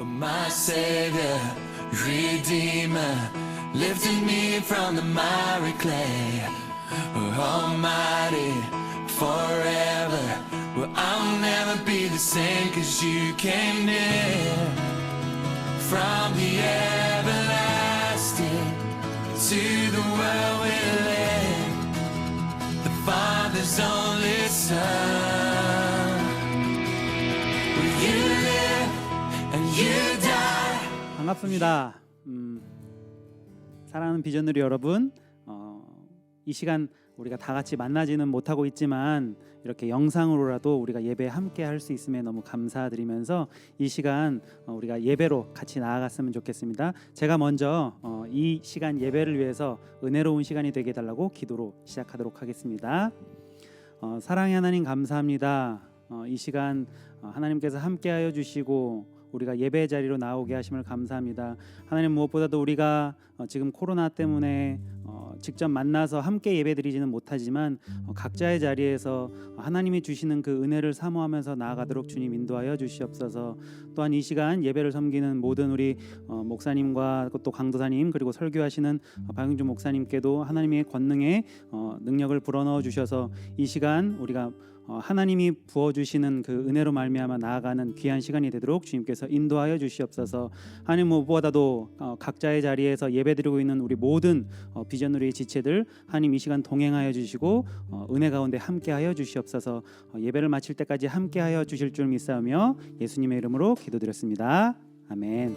my Savior, Redeemer, lifted me from the miry clay. Almighty, forever, well, I'll never be the same, 'cause you came near. From the everlasting to the world we live, the Father's only Son. Will you live and you die? 반갑습니다. 사랑하는 비전누리 여러분, 이 시간 우리가 다 같이 만나지는 못하고 있지만 이렇게 영상으로라도 우리가 예배 함께 할 수 있음에 너무 감사드리면서 이 시간 우리가 예배로 같이 나아갔으면 좋겠습니다. 제가 먼저 이 시간 예배를 위해서 은혜로운 시간이 되게 해달라고 기도로 시작하도록 하겠습니다. 사랑의 하나님 감사합니다. 이 시간 하나님께서 함께하여 주시고 우리가 예배 자리로 나오게 하심을 감사합니다. 하나님, 무엇보다도 우리가 지금 코로나 때문에 직접 만나서 함께 예배드리지는 못하지만 각자의 자리에서 하나님이 주시는 그 은혜를 사모하면서 나아가도록 주님 인도하여 주시옵소서. 또한 이 시간 예배를 섬기는 모든 우리 목사님과 또 강도사님, 그리고 설교하시는 박영준 목사님께도 하나님의 권능의 능력을 불어넣어 주셔서 이 시간 우리가 하나님이 부어주시는 그 은혜로 말미암아 나아가는 귀한 시간이 되도록 주님께서 인도하여 주시옵소서. 하나님, 무엇보다도 각자의 자리에서 예배드리고 있는 우리 모든 비전누리의 지체들 하나님 이 시간 동행하여 주시고 은혜 가운데 함께하여 주시옵소서. 예배를 마칠 때까지 함께하여 주실 줄 믿사오며 예수님의 이름으로 기도드렸습니다. 아멘.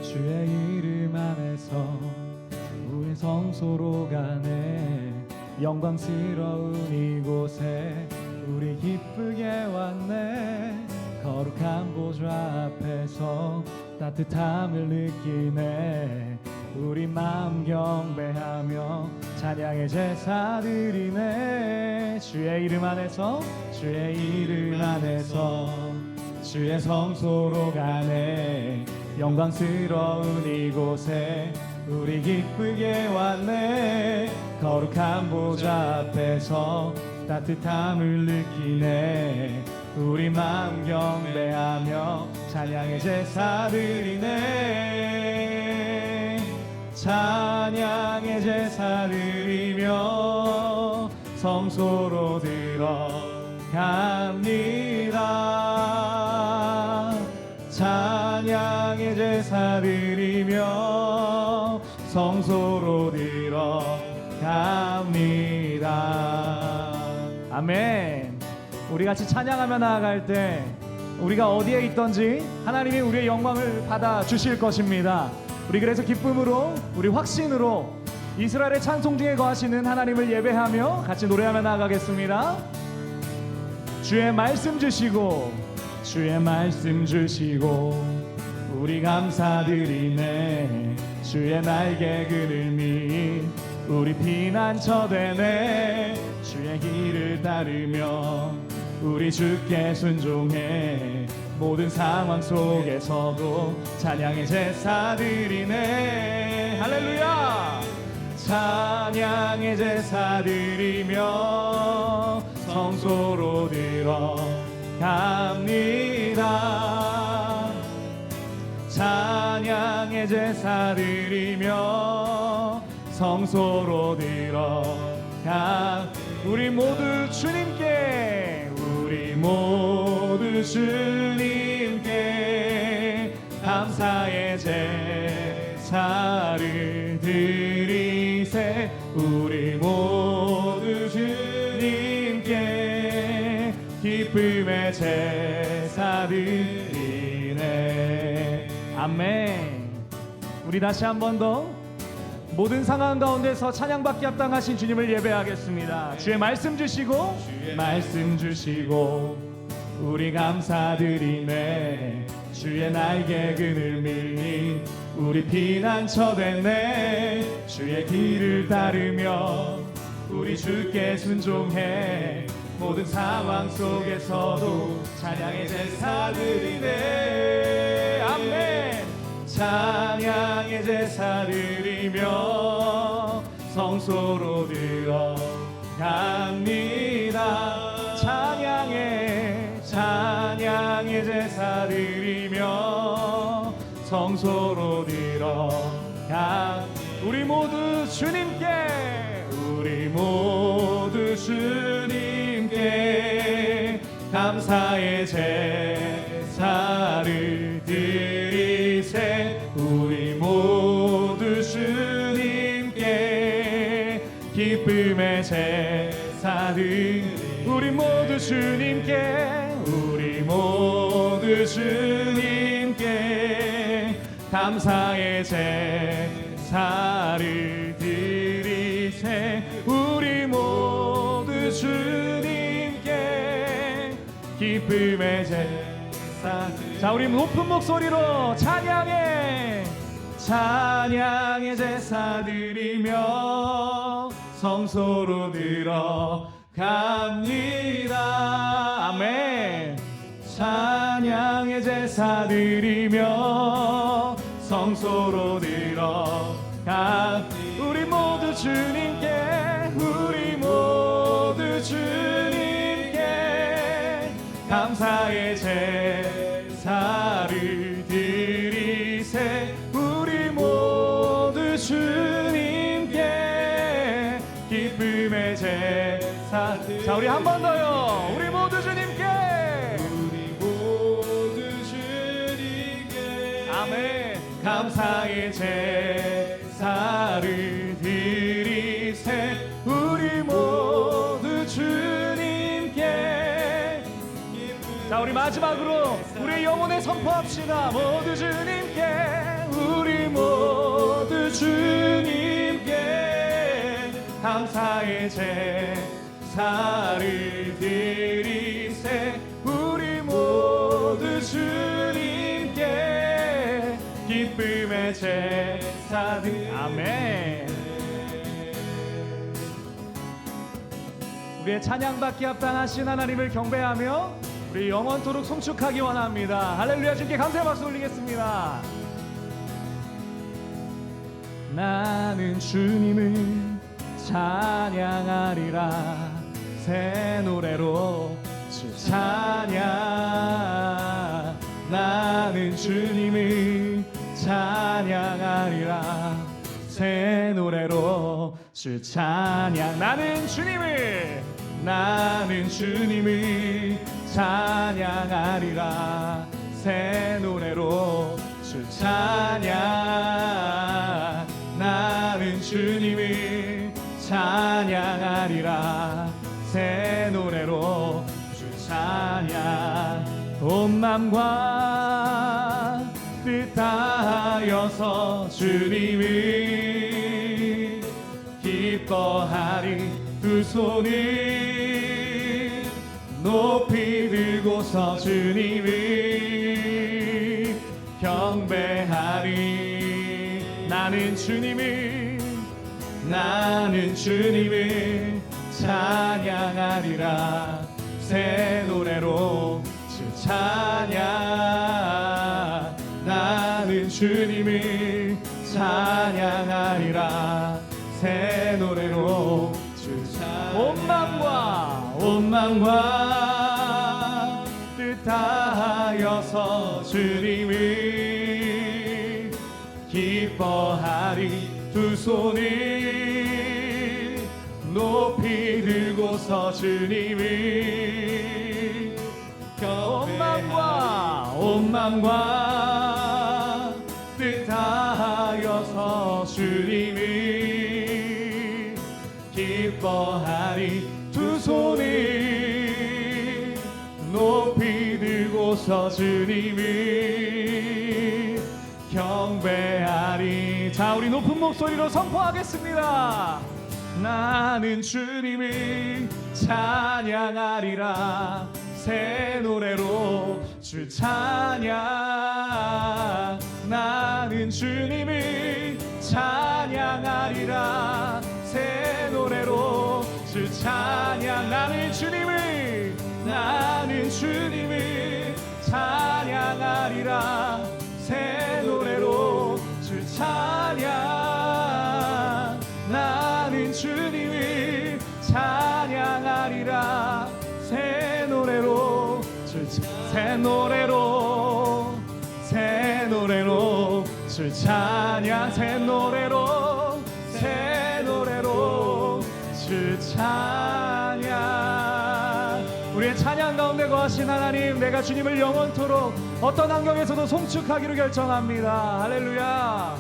주의 이름 안에서 우리 성소로 가네. 영광스러운 이곳에 우리 기쁘게 왔네. 거룩한 보좌 앞에서 따뜻함을 느끼네. 우리 마음 경배하며 찬양의 제사 드리네. 주의 이름 안에서, 주의 이름 안에서 주의 성소로 가네. 영광스러운 이곳에 우리 기쁘게 왔네. 거룩한 보좌 앞에서 따뜻함을 느끼네. 우리 마음 경배하며 찬양의 제사 드리네. 찬양의 제사 드리며 성소로 들어갑니다. 찬양의 제사 드리며 성소로 들어갑니다. 아멘. 우리 같이 찬양하며 나아갈 때 우리가 어디에 있든지 하나님이 우리의 영광을 받아 주실 것입니다. 우리 그래서 기쁨으로, 우리 확신으로 이스라엘의 찬송 중에 거하시는 하나님을 예배하며 같이 노래하며 나아가겠습니다. 주의 말씀 주시고, 주의 말씀 주시고 우리 감사드리네. 주의 날개 그늘이 우리 피난처 되네. 주의 길을 따르며 우리 주께 순종해. 모든 상황 속에서도 찬양의 제사 드리네. 할렐루야. 찬양의 제사 드리며 성소로 들어갑니다. 찬양의 제사 드리며 성소로 들어가. 우리 모두 주님께, 우리 모두 주님께 감사의 제사를 드리세. 우리 모두 주님께 기쁨의 제사 드리네. 아멘. 우리 다시 한 번 더 모든 상황 가운데서 찬양받기 합당하신 주님을 예배하겠습니다. 주의 말씀 주시고, 주의 말씀 주시고 우리 감사드리네. 주의 날개 그늘 밀린 우리 피난처 됐네. 주의 길을 따르며 우리 주께 순종해. 모든 상황 속에서도 찬양의 제사 드리네. 아멘. 찬양의 제사 드리며 성소로 들어갑니다. 찬양의 제사 드리며 성소로 들어갑니다. 우리 모두 주님께 감사의 제사를 드리세. 우리 모두 주님께 기쁨의 제사를. 우리 모두 주님께 감사의 제사를 드리세. 우리 모두 주님께 기쁨의 제사. 자, 우리 높은 목소리로 찬양의 제사 드리며 성소로 들어갑니다. 아멘. 찬양의 제사 드리며 성소로 들어가. 우리 모두 주님께 감사의 제사를 드리세. 우리 모두 주님께 기쁨의 제사. 자, 우리 한 번 더요. 우리 모두 주님께. 아멘. 감사의 제사를 드리세. 우리 모두 주님께. 자, 우리 마지막으로 우리 영혼에 선포합시다. 모두 주님께. 우리 모두 주님께 감사의 제사를 드리세. 우리 모두 주님께 기쁨의 제사들. 아멘. 우리의 찬양받기 합당하신 하나님을 경배하며 우리 영원토록 송축하기 원합니다. 할렐루야. 주님께 감사의 박수 올리겠습니다. 나는 주님을 찬양하리라. 새 노래로 주 찬양. 나는 주님을 찬양하리라. 새 노래로 주 찬양. 나는 주님을 찬양하리라. 새 노래로 주 찬양. 나는 주님을 찬양하리라. 새 노래로 주 찬양. 온 맘과 뜻 다하여서 주님을 기뻐하리. 두 손을 높이 들고서 주님을 경배하리. 나는 주님을 찬양하리라. 새 노래로 주 찬양. 나는 주님을 찬양하리라. 새 노래로 주 찬양. 온 맘과 뜻 다하여서 주님을 기뻐하리. 두 손을 높이 들고서 주님을 온 맘과 뜻 다하여서 주님을 기뻐하리. 두 손을 높이 들고서 주님을 경배하리. 자, 우리 높은 목소리로 선포하겠습니다. 나는 주님을 찬양하리라. 새 노래로 주 찬양. 나는 주님을 찬양하리라. 새 노래로 주 찬양. 나는 주님을 찬양하리라. 새 노래로 찬양 나는 주님을 찬양하리라 새 노래로 새 노래로 새 노래로 주 찬양 새 노래로 새 노래로 주 찬양 우리의 찬양 가운데 거하신 하나님 내가 주님을 영원토록 어떤 환경에서도 송축하기로 결정합니다. 할렐루야.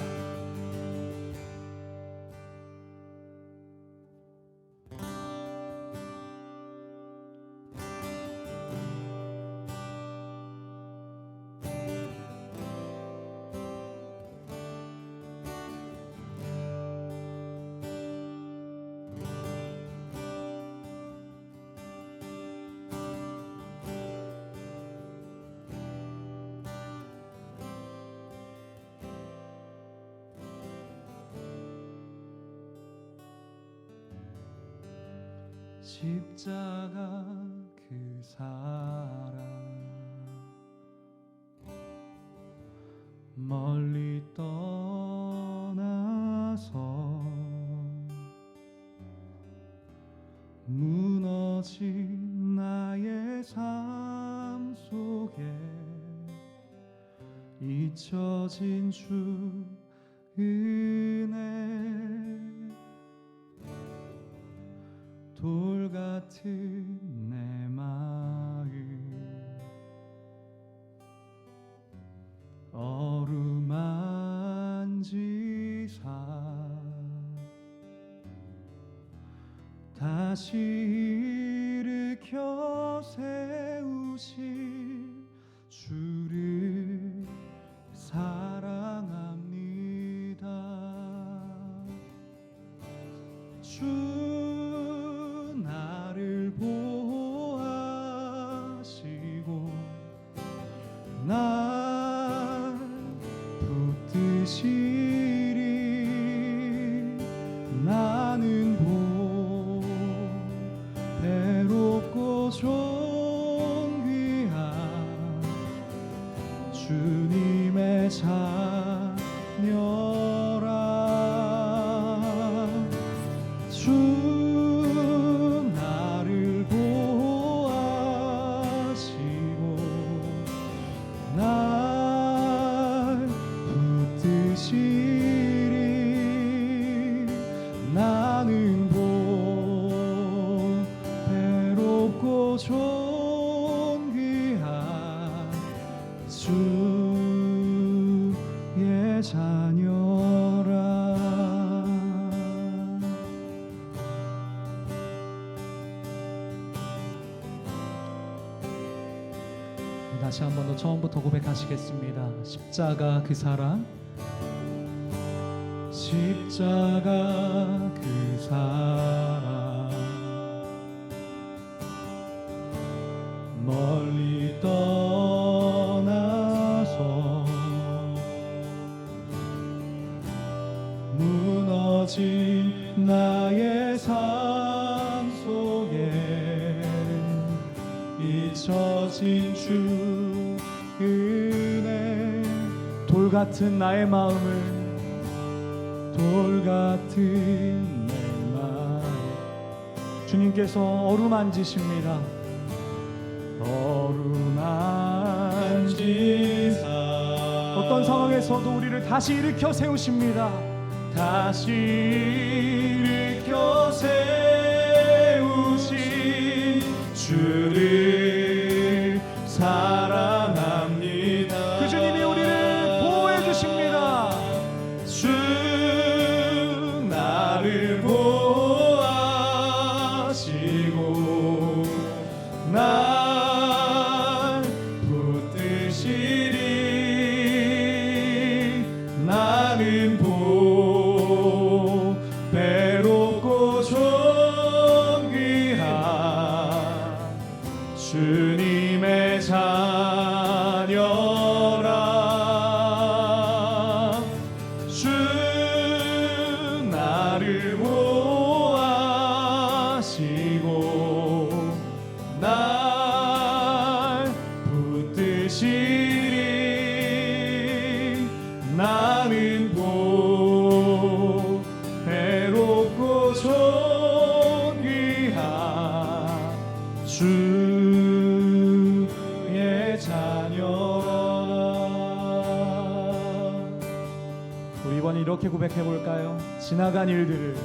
십자가 그 사랑 멀리 떠나서 무너진 나의 삶 속에 잊혀진 주 은혜 돌 같은 내 마음 어루만지사 다시 일으켜 세우실 주를 사랑합니다. 주 나를 보호하시고 날 붙드시리 나는 배롭고 존귀한 주님의 자녀라. 주 나를 보호하시고 날 붙드시리 나는 배롭고 존귀한 주의 자녀라. 다시 한 번 더 처음부터 고백하시겠습니다. 십자가 그 사랑 십자가 그 사랑 멀리 떠나서 무너진 나의 삶 속에 잊혀진 주 은혜 돌 같은 나의 마음을 돌 같은 내 마음 주님께서 어루만지십니다. 어루만지사 어떤 상황에서도 우리를 다시 일으켜 세우십니다. 다시 일으켜 세우신 주를 사랑합니다. 그 주님이 우리를 보호해 주십니다. 주 나를 보호하시고 날 붙드시리 나는 배롭고 존귀한 주님의 자 우리 이번에 이렇게 고백해 볼까요? 지나간 일들을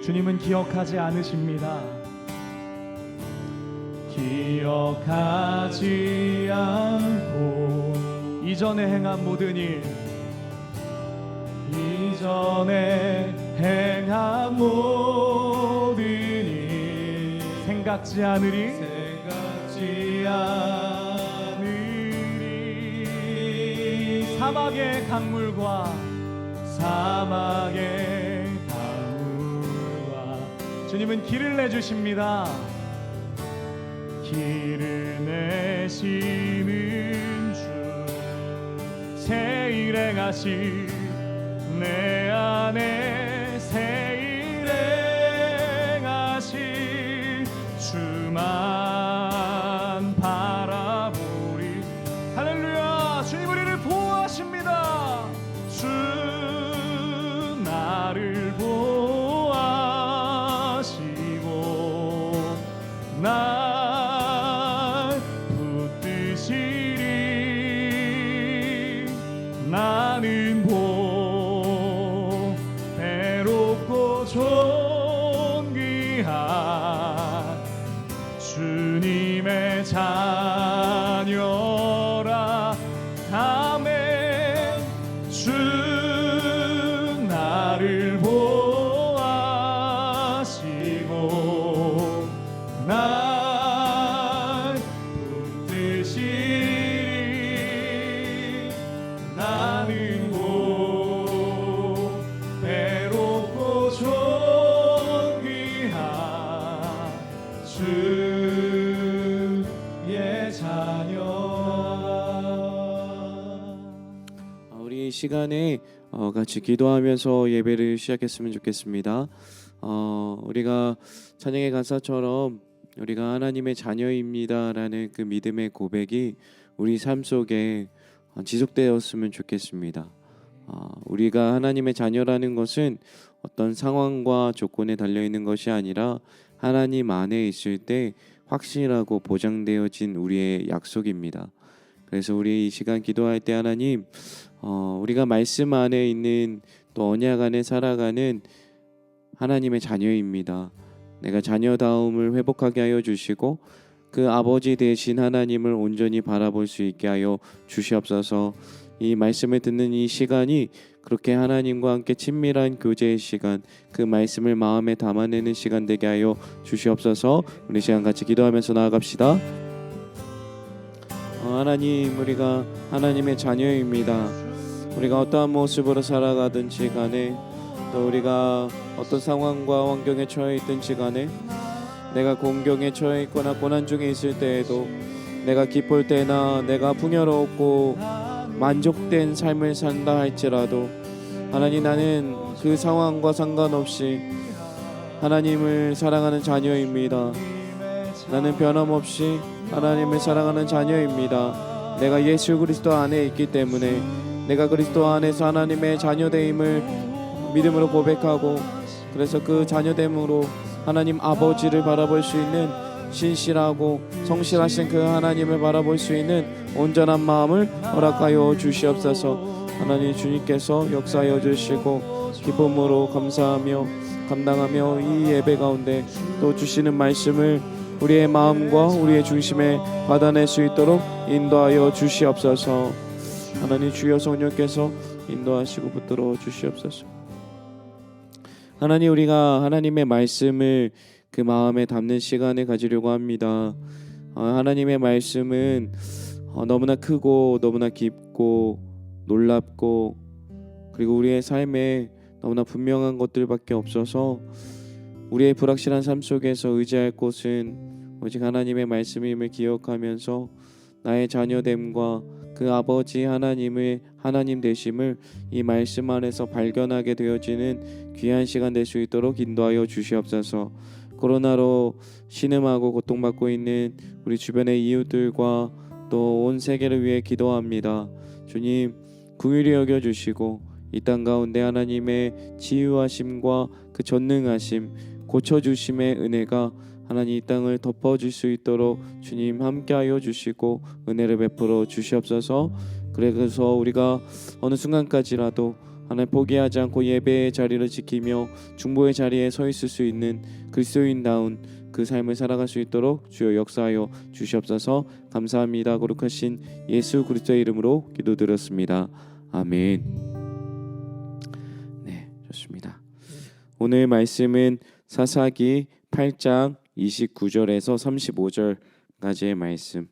주님은 기억하지 않으십니다. 기억하지 않고 이전에 행한 모든 일, 이전에 행한 모든 일 생각지 않으리 사막의 강물과 주님은 길을 내주십니다. 길을 내시는 주, 새 일 행하시 내 안에 새 일 행하시 주만 바라보리. 할렐루야. 주님 우리를 보호하십니다. 주 나를 보호하시고 날 붙드시리. 나는 배롭고 존귀한 주님의 자녀라. 아멘. 주 나를 보호하시고 날 붙드시리. 나는 배롭고 존귀한 주의 자녀. 우리 이 시간에 같이 기도하면서 예배를 시작했으면 좋겠습니다. 우리가 찬양의 가사처럼 우리가 하나님의 자녀입니다라는 그 믿음의 고백이 우리 삶 속에 지속되었으면 좋겠습니다. 우리가 하나님의 자녀라는 것은 어떤 상황과 조건에 달려있는 것이 아니라 하나님 안에 있을 때 확실하고 보장되어진 우리의 약속입니다. 그래서 우리 이 시간 기도할 때 하나님, 우리가 말씀 안에 있는 또 언약 안에 살아가는 하나님의 자녀입니다. 내가 자녀다움을 회복하게 하여 주시고 그 아버지 되신 하나님을 온전히 바라볼 수 있게 하여 주시옵소서. 이 말씀을 듣는 이 시간이 그렇게 하나님과 함께 친밀한 교제의 시간, 그 말씀을 마음에 담아내는 시간 되게 하여 주시옵소서. 우리 시간 같이 기도하면서 나아갑시다. 하나님, 우리가 하나님의 자녀입니다. 우리가 어떠한 모습으로 살아가든지 간에, 또 우리가 어떤 상황과 환경에 처해 있든지 간에, 내가 공경에 처해 있거나 고난 중에 있을 때에도, 내가 기쁠 때나 내가 풍요롭고 만족된 삶을 산다 할지라도 하나님, 나는 그 상황과 상관없이 하나님을 사랑하는 자녀입니다. 나는 변함없이 하나님을 사랑하는 자녀입니다. 내가 예수 그리스도 안에 있기 때문에 내가 그리스도 안에서 하나님의 자녀됨을 믿음으로 고백하고, 그래서 그 자녀됨으로 하나님 아버지를 바라볼 수 있는 신실하고 성실하신 그 하나님을 바라볼 수 있는 온전한 마음을 허락하여 주시옵소서. 하나님, 주님께서 역사하여 주시고 기쁨으로 감사하며 감당하며 이 예배 가운데 또 주시는 말씀을 우리의 마음과 우리의 중심에 받아낼 수 있도록 인도하여 주시옵소서. 하나님, 주여 성령께서 인도하시고 붙들어 주시옵소서. 하나님, 우리가 하나님의 말씀을 그 마음에 담는 시간을 가지려고 합니다. 하나님의 말씀은 너무나 크고 너무나 깊고 놀랍고, 그리고 우리의 삶에 너무나 분명한 것들밖에 없어서 우리의 불확실한 삶 속에서 의지할 곳은 오직 하나님의 말씀임을 기억하면서 나의 자녀됨과 그 아버지 하나님의 하나님 되심을 이 말씀 안에서 발견하게 되어지는 귀한 시간 될 수 있도록 인도하여 주시옵소서. 코로나로 신음하고 고통받고 있는 우리 주변의 이웃들과 또 온 세계를 위해 기도합니다. 주님, 긍휼히 여겨주시고 이 땅 가운데 하나님의 치유하심과 그 전능하심, 고쳐주심의 은혜가 하나님 이 땅을 덮어줄 수 있도록 주님 함께하여 주시고 은혜를 베풀어 주시옵소서. 그래서 우리가 어느 순간까지라도 하나님 포기하지 않고 예배의 자리를 지키며 중보의 자리에 서 있을 수 있는 그리스도인다운 그 삶을 살아갈 수 있도록 주여 역사하여 주시옵소서. 감사합니다. 거룩하신 예수 그리스도의 이름으로 기도드렸습니다. 아멘. 네, 좋습니다. 오늘 말씀은 사사기 8장 29절에서 35절까지의 말씀.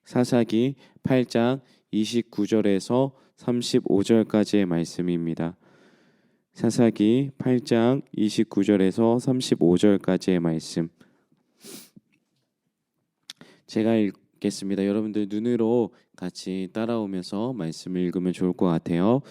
사사기 8장 29절에서 35절까지의 말씀입니다. 사사기 8장 29절에서 35절까지의 말씀. 제가 읽겠습니다. 여러분들 눈으로 같이 따라오면서 말씀을 읽으면 좋을 것 같아요.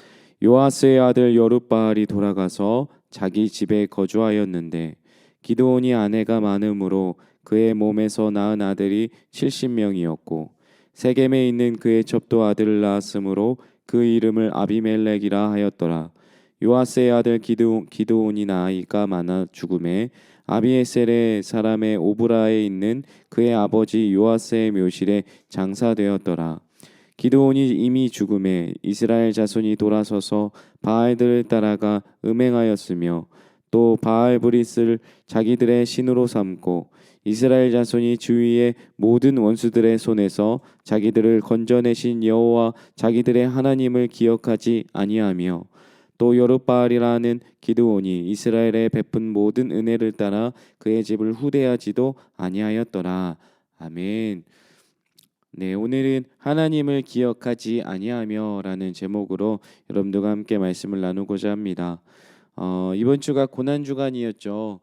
요아스의 아들 여룻바알이 돌아가서 자기 집에 거주하였는데 기드온이 아내가 많으므로 그의 몸에서 낳은 아들이 70명이었고 세겜에 있는 그의 첩도 아들을 낳았으므로 그 이름을 아비멜렉이라 하였더라. 요아스의 아들 기드온이 나이가 많아 죽음에 아비에셀의 사람의 오브라에 있는 그의 아버지 요아스의 묘실에 장사되었더라. 기드온이 이미 죽음에 이스라엘 자손이 돌아서서 바알들을 따라가 음행하였으며 또 바알브릿을 자기들의 신으로 삼고 이스라엘 자손이 주위의 모든 원수들의 손에서 자기들을 건져내신 여호와 자기들의 하나님을 기억하지 아니하며 또 여룻바알이라는 기드온이 이스라엘에 베푼 모든 은혜를 따라 그의 집을 후대하지도 아니하였더라. 아멘. 네, 오늘은 하나님을 기억하지 아니하며라는 제목으로 여러분들과 함께 말씀을 나누고자 합니다. 이번 주가 고난 주간이었죠.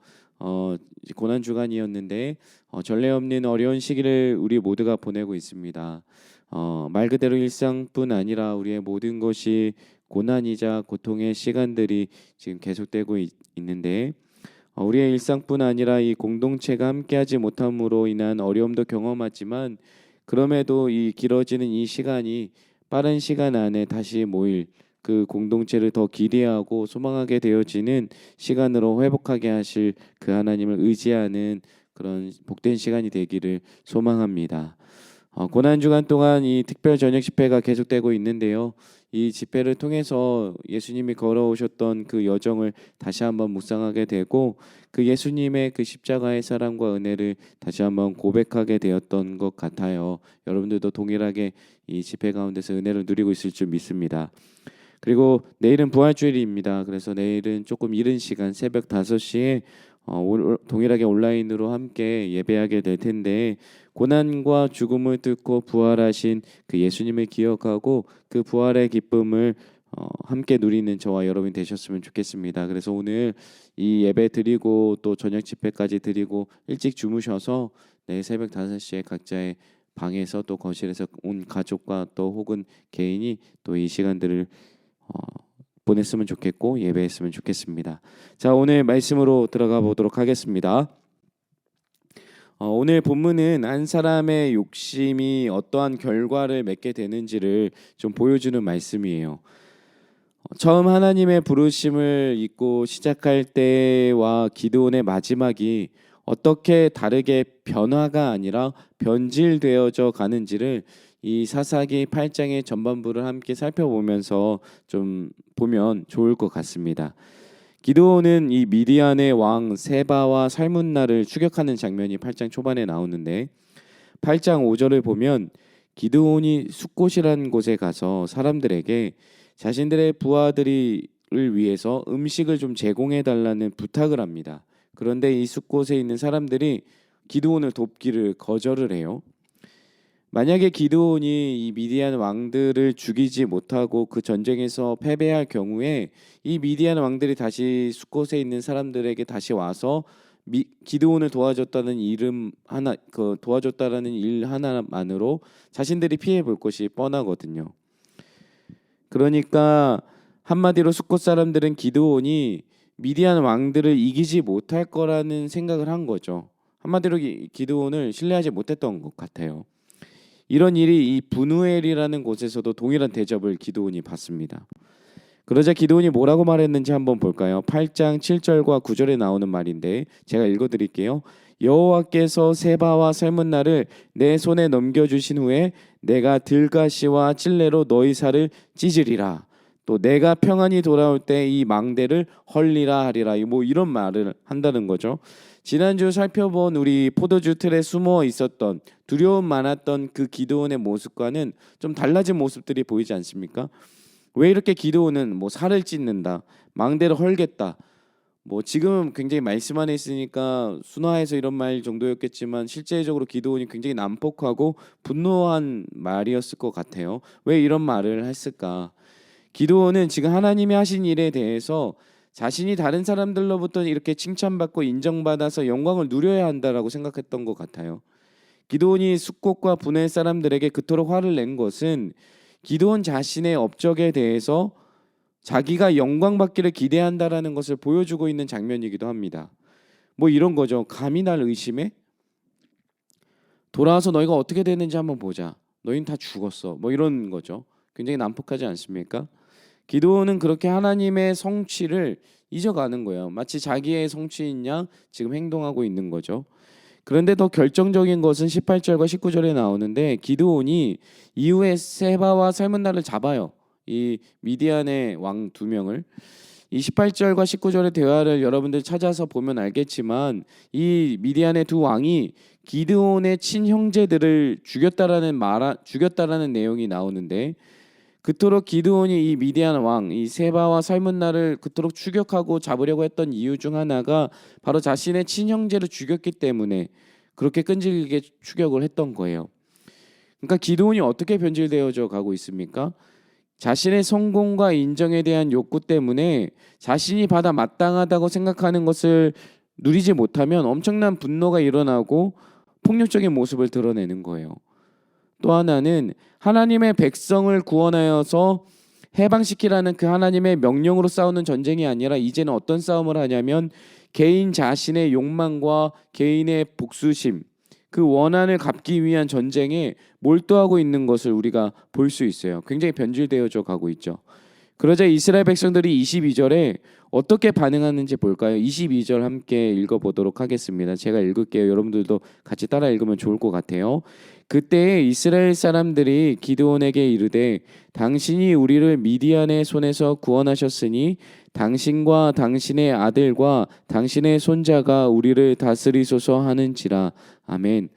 고난 주간이었는데 전례 없는 어려운 시기를 우리 모두가 보내고 있습니다. 말 그대로 일상뿐 아니라 우리의 모든 것이 고난이자 고통의 시간들이 지금 계속되고 있는데 우리의 일상뿐 아니라 이 공동체가 함께하지 못함으로 인한 어려움도 경험하지만 그럼에도 이 길어지는 이 시간이 빠른 시간 안에 다시 모일 그 공동체를 더 기대하고 소망하게 되어지는 시간으로 회복하게 하실 그 하나님을 의지하는 그런 복된 시간이 되기를 소망합니다. 고난 주간 동안 이 특별 저녁 집회가 계속되고 있는데요. 이 집회를 통해서 예수님이 걸어오셨던 그 여정을 다시 한번 묵상하게 되고 그 예수님의 그 십자가의 사랑과 은혜를 다시 한번 고백하게 되었던 것 같아요. 여러분들도 동일하게 이 집회 가운데서 은혜를 누리고 있을 줄 믿습니다. 그리고 내일은 부활주일입니다. 그래서 내일은 조금 이른 시간 새벽 5시에 동일하게 온라인으로 함께 예배하게 될 텐데 고난과 죽음을 뚫고 부활하신 그 예수님을 기억하고 그 부활의 기쁨을 함께 누리는 저와 여러분이 되셨으면 좋겠습니다. 그래서 오늘 이 예배 드리고 또 저녁 집회까지 드리고 일찍 주무셔서 내일 새벽 5시에 각자의 방에서 또 거실에서 온 가족과 또 혹은 개인이 또 이 시간들을 보냈으면 좋겠고 예배했으면 좋겠습니다. 자, 오늘 말씀으로 들어가 보도록 하겠습니다. 오늘 본문은 한 사람의 욕심이 어떠한 결과를 맺게 되는지를 좀 보여주는 말씀이에요. 처음 하나님의 부르심을 잊고 시작할 때와 기드온의 마지막이 어떻게 다르게 변화가 아니라 변질되어져 가는지를 이 사사기 8장의 전반부를 함께 살펴보면서 좀 보면 좋을 것 같습니다. 기드온은 이 미디안의 왕 세바와 살문나를 추격하는 장면이 8장 초반에 나오는데 8장 5절을 보면 기드온이 숫곳이라는 곳에 가서 사람들에게 자신들의 부하들을 위해서 음식을 좀 제공해 달라는 부탁을 합니다. 그런데 이 숫곳에 있는 사람들이 기드온을 돕기를 거절을 해요. 만약에 기드온이 이 미디안 왕들을 죽이지 못하고 그 전쟁에서 패배할 경우에 이 미디안 왕들이 다시 숫곳에 있는 사람들에게 다시 와서 기드온을 도와줬다는 도와줬다라는 일 하나만으로 자신들이 피해 볼 것이 뻔하거든요. 그러니까 한마디로 숫곳 사람들은 기드온이 미디안 왕들을 이기지 못할 거라는 생각을 한 거죠. 한마디로 기드온을 신뢰하지 못했던 것 같아요. 이런 일이 이 분우엘이라는 곳에서도 동일한 대접을 기드온이 받습니다. 그러자 기드온이 뭐라고 말했는지 한번 볼까요? 8장 7절과 9절에 나오는 말인데 제가 읽어드릴게요. 여호와께서 세바와 살문나를 내 손에 넘겨주신 후에 내가 들가시와 찔레로 너희 살을 찢으리라. 또 내가 평안히 돌아올 때 이 망대를 헐리라 하리라. 뭐 이런 말을 한다는 거죠. 지난주 살펴본 우리 포도주 틀에 숨어 있었던 두려움 많았던 그 기드온의 모습과는 좀 달라진 모습들이 보이지 않습니까? 왜 이렇게 기드온은 뭐 살을 찢는다, 망대를 헐겠다, 뭐 지금 굉장히 말씀 안에 있으니까 순화해서 이런 말 정도였겠지만 실제적으로 기드온이 굉장히 난폭하고 분노한 말이었을 것 같아요. 왜 이런 말을 했을까? 기드온은 지금 하나님이 하신 일에 대해서 자신이 다른 사람들로부터 이렇게 칭찬받고 인정받아서 영광을 누려야 한다라고 생각했던 것 같아요. 기드온이 숫곳과 분의 사람들에게 그토록 화를 낸 것은 기드온 자신의 업적에 대해서 자기가 영광받기를 기대한다라는 것을 보여주고 있는 장면이기도 합니다. 뭐 이런 거죠. 감히 날 의심해? 돌아와서 너희가 어떻게 됐는지 한번 보자. 너희는 다 죽었어. 뭐 이런 거죠. 굉장히 난폭하지 않습니까? 기드온은 그렇게 하나님의 성취를 잊어가는 거예요. 마치 자기의 성취인 양 지금 행동하고 있는 거죠. 그런데 더 결정적인 것은 18절과 19절에 나오는데 기드온이 이후에 세바와 살문나를 잡아요. 이 미디안의 왕 두 명을. 이 18절과 19절의 대화를 여러분들 찾아서 보면 알겠지만 이 미디안의 두 왕이 기드온의 친형제들을 죽였다라는 내용이 나오는데 그토록 기드온이 이 미디안 왕, 이 세바와 살문나를 그토록 추격하고 잡으려고 했던 이유 중 하나가 바로 자신의 친형제를 죽였기 때문에 그렇게 끈질기게 추격을 했던 거예요. 그러니까 기드온이 어떻게 변질되어져 가고 있습니까? 자신의 성공과 인정에 대한 욕구 때문에 자신이 받아 마땅하다고 생각하는 것을 누리지 못하면 엄청난 분노가 일어나고 폭력적인 모습을 드러내는 거예요. 또 하나는 하나님의 백성을 구원하여서 해방시키라는 그 하나님의 명령으로 싸우는 전쟁이 아니라 이제는 어떤 싸움을 하냐면 개인 자신의 욕망과 개인의 복수심, 그 원한을 갚기 위한 전쟁에 몰두하고 있는 것을 우리가 볼 수 있어요. 굉장히 변질되어져 가고 있죠. 그러자 이스라엘 백성들이 22절에 어떻게 반응하는지 볼까요? 22절 함께 읽어보도록 하겠습니다. 제가 읽을게요. 여러분들도 같이 따라 읽으면 좋을 것 같아요. 그때 이스라엘 사람들이 기드온에게 이르되 당신이 우리를 미디안의 손에서 구원하셨으니 당신과 당신의 아들과 당신의 손자가 우리를 다스리소서 하는지라. 아멘.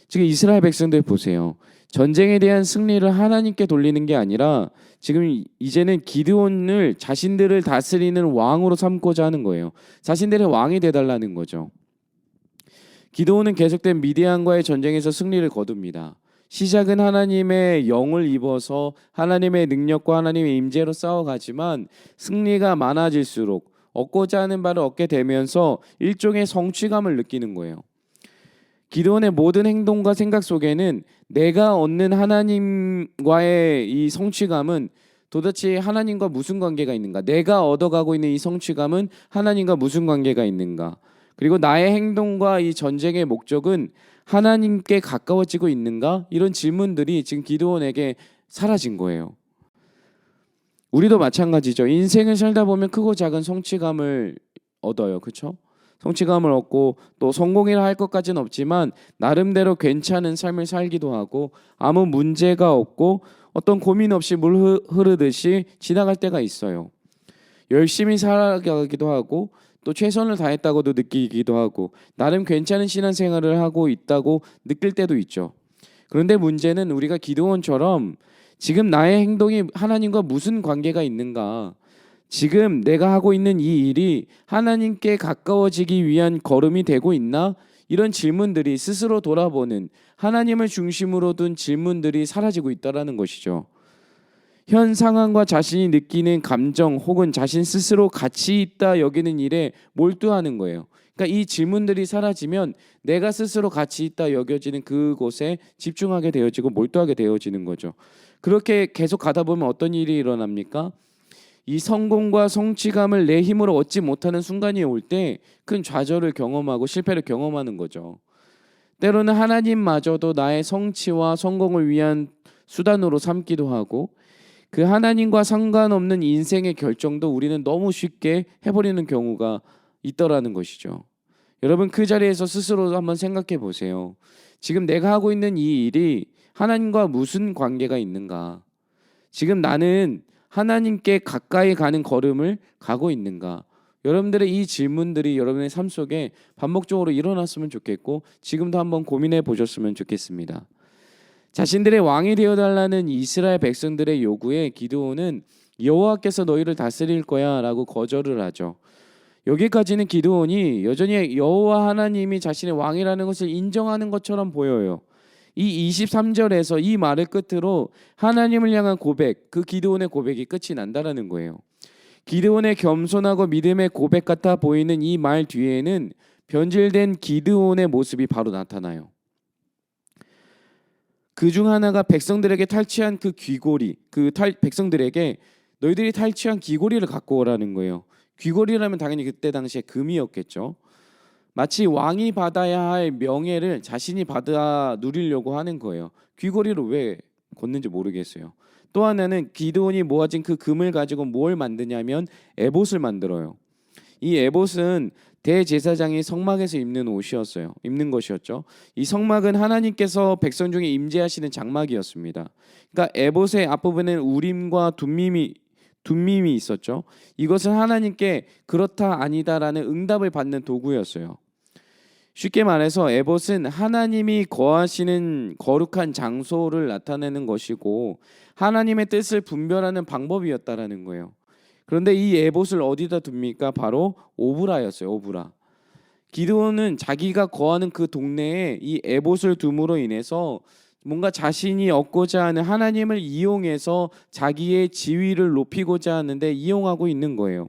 지금 이스라엘 백성들 보세요. 전쟁에 대한 승리를 하나님께 돌리는 게 아니라 지금 이제는 기드온을 자신들을 다스리는 왕으로 삼고자 하는 거예요. 자신들의 왕이 되달라는 거죠. 기드온은 계속된 미디안과의 전쟁에서 승리를 거둡니다. 시작은 하나님의 영을 입어서 하나님의 능력과 하나님의 임재로 싸워가지만 승리가 많아질수록 얻고자 하는 바를 얻게 되면서 일종의 성취감을 느끼는 거예요. 기드온의 모든 행동과 생각 속에는 내가 얻는 하나님과의 이 성취감은 도대체 하나님과 무슨 관계가 있는가? 내가 얻어가고 있는 이 성취감은 하나님과 무슨 관계가 있는가? 그리고 나의 행동과 이 전쟁의 목적은 하나님께 가까워지고 있는가? 이런 질문들이 지금 기드온에게 사라진 거예요. 우리도 마찬가지죠. 인생을 살다 보면 크고 작은 성취감을 얻어요. 그렇죠? 성취감을 얻고 또 성공이라 할 것까지는 없지만 나름대로 괜찮은 삶을 살기도 하고 아무 문제가 없고 어떤 고민 없이 물 흐르듯이 지나갈 때가 있어요. 열심히 살아가기도 하고 또 최선을 다했다고도 느끼기도 하고 나름 괜찮은 신앙생활을 하고 있다고 느낄 때도 있죠. 그런데 문제는 우리가 기드온처럼 지금 나의 행동이 하나님과 무슨 관계가 있는가? 지금 내가 하고 있는 이 일이 하나님께 가까워지기 위한 걸음이 되고 있나? 이런 질문들이 스스로 돌아보는 하나님을 중심으로 둔 질문들이 사라지고 있다는 것이죠. 현 상황과 자신이 느끼는 감정 혹은 자신 스스로 가치 있다 여기는 일에 몰두하는 거예요. 그러니까 이 질문들이 사라지면 내가 스스로 가치 있다 여겨지는 그곳에 집중하게 되어지고 몰두하게 되어지는 거죠. 그렇게 계속 가다 보면 어떤 일이 일어납니까? 이 성공과 성취감을 내 힘으로 얻지 못하는 순간이 올 때 큰 좌절을 경험하고 실패를 경험하는 거죠. 때로는 하나님마저도 나의 성취와 성공을 위한 수단으로 삼기도 하고 그 하나님과 상관없는 인생의 결정도 우리는 너무 쉽게 해버리는 경우가 있더라는 것이죠. 여러분 그 자리에서 스스로 한번 생각해 보세요. 지금 내가 하고 있는 이 일이 하나님과 무슨 관계가 있는가? 지금 나는 하나님께 가까이 가는 걸음을 가고 있는가? 여러분들의 이 질문들이 여러분의 삶 속에 반복적으로 일어났으면 좋겠고 지금도 한번 고민해 보셨으면 좋겠습니다. 자신들의 왕이 되어달라는 이스라엘 백성들의 요구에 기드온은 여호와께서 너희를 다스릴 거야 라고 거절을 하죠. 여기까지는 기드온이 여전히 여호와 하나님이 자신의 왕이라는 것을 인정하는 것처럼 보여요. 이 23절에서 이 말을 끝으로 하나님을 향한 고백, 그 기드온의 고백이 끝이 난다라는 거예요. 기드온의 겸손하고 믿음의 고백 같아 보이는 이 말 뒤에는 변질된 기드온의 모습이 바로 나타나요. 그중 하나가 백성들에게 탈취한 그 귀고리, 백성들에게 너희들이 탈취한 귀고리를 갖고 오라는 거예요. 귀고리라면 당연히 그때 당시에 금이었겠죠. 마치 왕이 받아야 할 명예를 자신이 받아 누리려고 하는 거예요. 귀고리를 왜 걷는지 모르겠어요. 또 하나는 기드온이 모아진 그 금을 가지고 뭘 만드냐면 에봇을 만들어요. 이 에봇은 대제사장이 성막에서 입는 것이었죠. 이 성막은 하나님께서 백성 중에 임재하시는 장막이었습니다. 그러니까 에봇의 앞부분에는 우림과 둠밈이 있었죠. 이것은 하나님께 그렇다 아니다라는 응답을 받는 도구였어요. 쉽게 말해서 에봇은 하나님이 거하시는 거룩한 장소를 나타내는 것이고 하나님의 뜻을 분별하는 방법이었다라는 거예요. 그런데 이 에봇을 어디다 둡니까? 바로 오브라였어요. 오브라. 기드온은 자기가 거하는 그 동네에 이 에봇을 둠으로 인해서 뭔가 자신이 얻고자 하는 하나님을 이용해서 자기의 지위를 높이고자 하는데 이용하고 있는 거예요.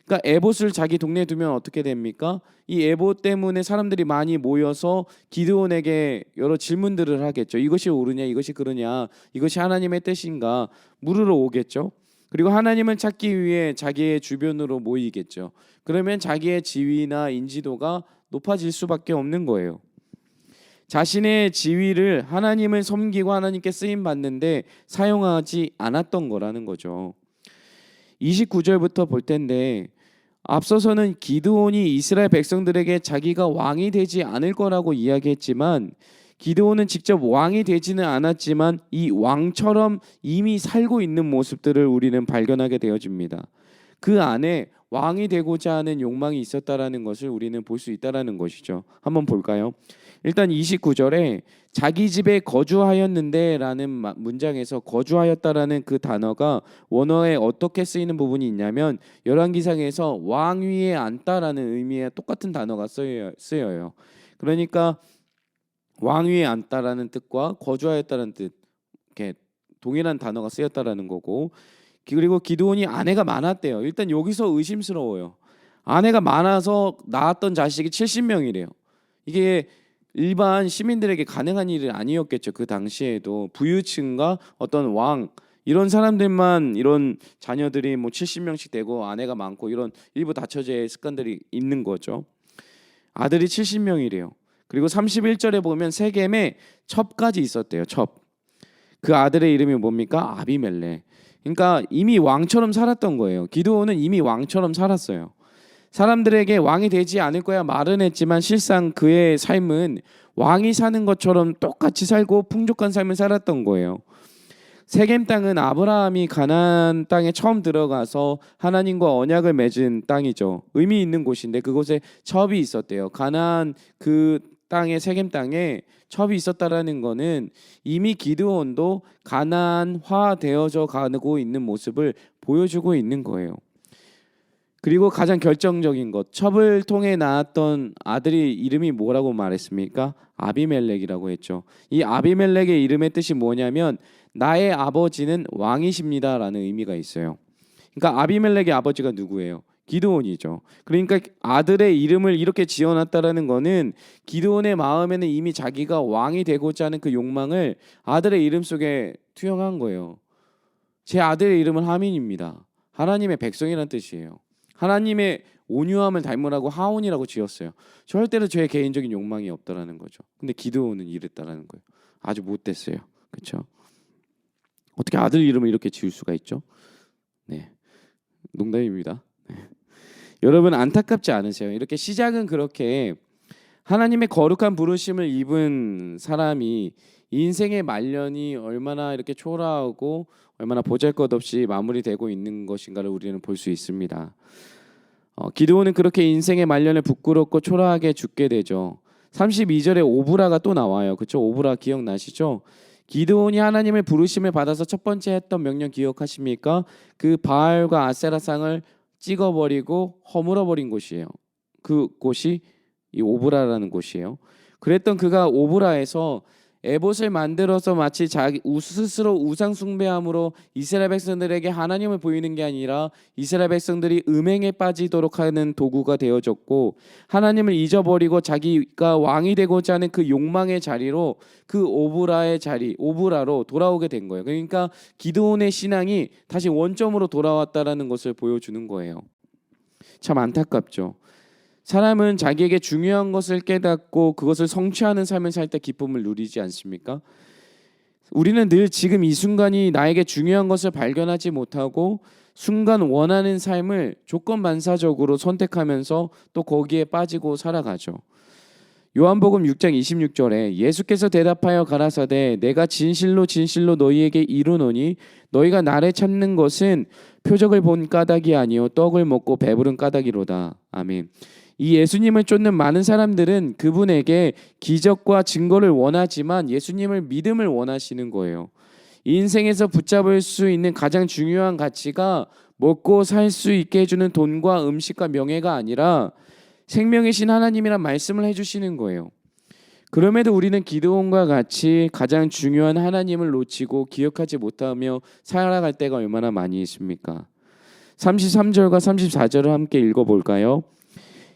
그러니까 에봇을 자기 동네에 두면 어떻게 됩니까? 이 에봇 때문에 사람들이 많이 모여서 기드온에게 여러 질문들을 하겠죠. 이것이 옳으냐, 이것이 그러냐, 이것이 하나님의 뜻인가 물으러 오겠죠. 그리고 하나님을 찾기 위해 자기의 주변으로 모이겠죠. 그러면 자기의 지위나 인지도가 높아질 수밖에 없는 거예요. 자신의 지위를 하나님을 섬기고 하나님께 쓰임 받는데 사용하지 않았던 거라는 거죠. 29절부터 볼 텐데 앞서서는 기드온이 이스라엘 백성들에게 자기가 왕이 되지 않을 거라고 이야기했지만 기드온은 직접 왕이 되지는 않았지만 이 왕처럼 이미 살고 있는 모습들을 우리는 발견하게 되어집니다. 그 안에 왕이 되고자 하는 욕망이 있었다라는 것을 우리는 볼 수 있다라는 것이죠. 한번 볼까요? 일단 29절에 자기 집에 거주하였는데라는 문장에서 거주하였다라는 그 단어가 원어에 어떻게 쓰이는 부분이 있냐면 열왕기상에서 왕 위에 앉다라는 의미의 똑같은 단어가 쓰여요. 그러니까 왕 위에 앉다라는 뜻과 거주하였다라는 뜻 이렇게 동일한 단어가 쓰였다라는 거고 그리고 기드온이 아내가 많았대요. 일단 여기서 의심스러워요. 아내가 많아서 낳았던 자식이 70명이래요. 이게 일반 시민들에게 가능한 일은 아니었겠죠. 그 당시에도 부유층과 어떤 왕 이런 사람들만 이런 자녀들이 뭐 70명씩 되고 아내가 많고 이런 일부 다처제의 습관들이 있는 거죠. 아들이 70명이래요. 그리고 31절에 보면 세겜에 첩까지 있었대요. 첩. 그 아들의 이름이 뭡니까? 아비멜렉. 그러니까 이미 왕처럼 살았던 거예요. 기드온은 이미 왕처럼 살았어요. 사람들에게 왕이 되지 않을 거야 말은 했지만 실상 그의 삶은 왕이 사는 것처럼 똑같이 살고 풍족한 삶을 살았던 거예요. 세겜 땅은 아브라함이 가나안 땅에 처음 들어가서 하나님과 언약을 맺은 땅이죠. 의미 있는 곳인데 그곳에 첩이 있었대요. 가나안 그 땅에 세겜 땅에 첩이 있었다라는 거는 이미 기드온도 가나안화 되어져 가고 있는 모습을 보여주고 있는 거예요. 그리고 가장 결정적인 것, 첩을 통해 낳았던 아들이 이름이 뭐라고 말했습니까? 아비멜렉이라고 했죠. 이 아비멜렉의 이름의 뜻이 뭐냐면 나의 아버지는 왕이십니다라는 의미가 있어요. 그러니까 아비멜렉의 아버지가 누구예요? 기드온이죠. 그러니까 아들의 이름을 이렇게 지어놨다라는 거는 기드온의 마음에는 이미 자기가 왕이 되고자 하는 그 욕망을 아들의 이름 속에 투영한 거예요. 제 아들의 이름은 하민입니다. 하나님의 백성이라는 뜻이에요. 하나님의 온유함을 닮으라고 하온이라고 지었어요. 절대로 제 개인적인 욕망이 없다라는 거죠. 근데 기드온은 이랬다라는 거예요. 아주 못됐어요. 그렇죠? 어떻게 아들 이름을 이렇게 지을 수가 있죠? 네, 농담입니다. 네. 여러분 안타깝지 않으세요? 이렇게 시작은 그렇게 하나님의 거룩한 부르심을 입은 사람이 인생의 말년이 얼마나 이렇게 초라하고 얼마나 보잘것없이 마무리되고 있는 것인가를 우리는 볼 수 있습니다. 기드온은 그렇게 인생의 말년을 부끄럽고 초라하게 죽게 되죠. 32절에 오브라가 또 나와요. 그렇죠? 오브라 기억나시죠? 기드온이 하나님의 부르심을 받아서 첫 번째 했던 명령 기억하십니까? 그 바알과 아세라상을 찍어버리고 허물어버린 곳이에요. 그 곳이 이 오브라라는 곳이에요. 그랬던 그가 오브라에서 에봇을 만들어서 마치 자기 스스로 우상 숭배함으로 이스라엘 백성들에게 하나님을 보이는 게 아니라 이스라엘 백성들이 음행에 빠지도록 하는 도구가 되어졌고, 하나님을 잊어버리고 자기가 왕이 되고자 하는 그 욕망의 자리로, 그 오브라의 자리, 오브라로 돌아오게 된 거예요. 그러니까 기드온의 신앙이 다시 원점으로 돌아왔다라는 것을 보여주는 거예요. 참 안타깝죠. 사람은 자기에게 중요한 것을 깨닫고 그것을 성취하는 삶을 살 때 기쁨을 누리지 않습니까? 우리는 늘 지금 이 순간이 나에게 중요한 것을 발견하지 못하고 순간 원하는 삶을 조건반사적으로 선택하면서 또 거기에 빠지고 살아가죠. 요한복음 6장 26절에 예수께서 대답하여 가라사대 내가 진실로 진실로 너희에게 이르노니 너희가 나를 찾는 것은 표적을 본 까닭이 아니요 떡을 먹고 배부른 까닭이로다. 아멘. 이 예수님을 쫓는 많은 사람들은 그분에게 기적과 증거를 원하지만 예수님을 믿음을 원하시는 거예요. 인생에서 붙잡을 수 있는 가장 중요한 가치가 먹고 살 수 있게 해주는 돈과 음식과 명예가 아니라 생명이신 하나님이란 말씀을 해주시는 거예요. 그럼에도 우리는 기드온과 같이 가장 중요한 하나님을 놓치고 기억하지 못하며 살아갈 때가 얼마나 많이 있습니까? 33절과 34절을 함께 읽어볼까요?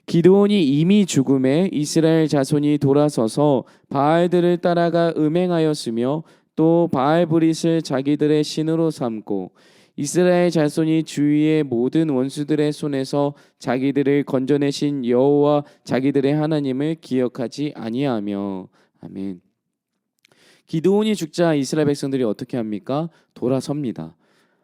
기드온이 이미 죽음에 이스라엘 자손이 돌아서서 바알들을 따라가 음행하였으며 또 바알브릿을 자기들의 신으로 삼고 이스라엘 자손이 주위의 모든 원수들의 손에서 자기들을 건져내신 여호와 자기들의 하나님을 기억하지 아니하며. 아멘. 기드온이 죽자 이스라엘 백성들이 어떻게 합니까? 돌아섭니다.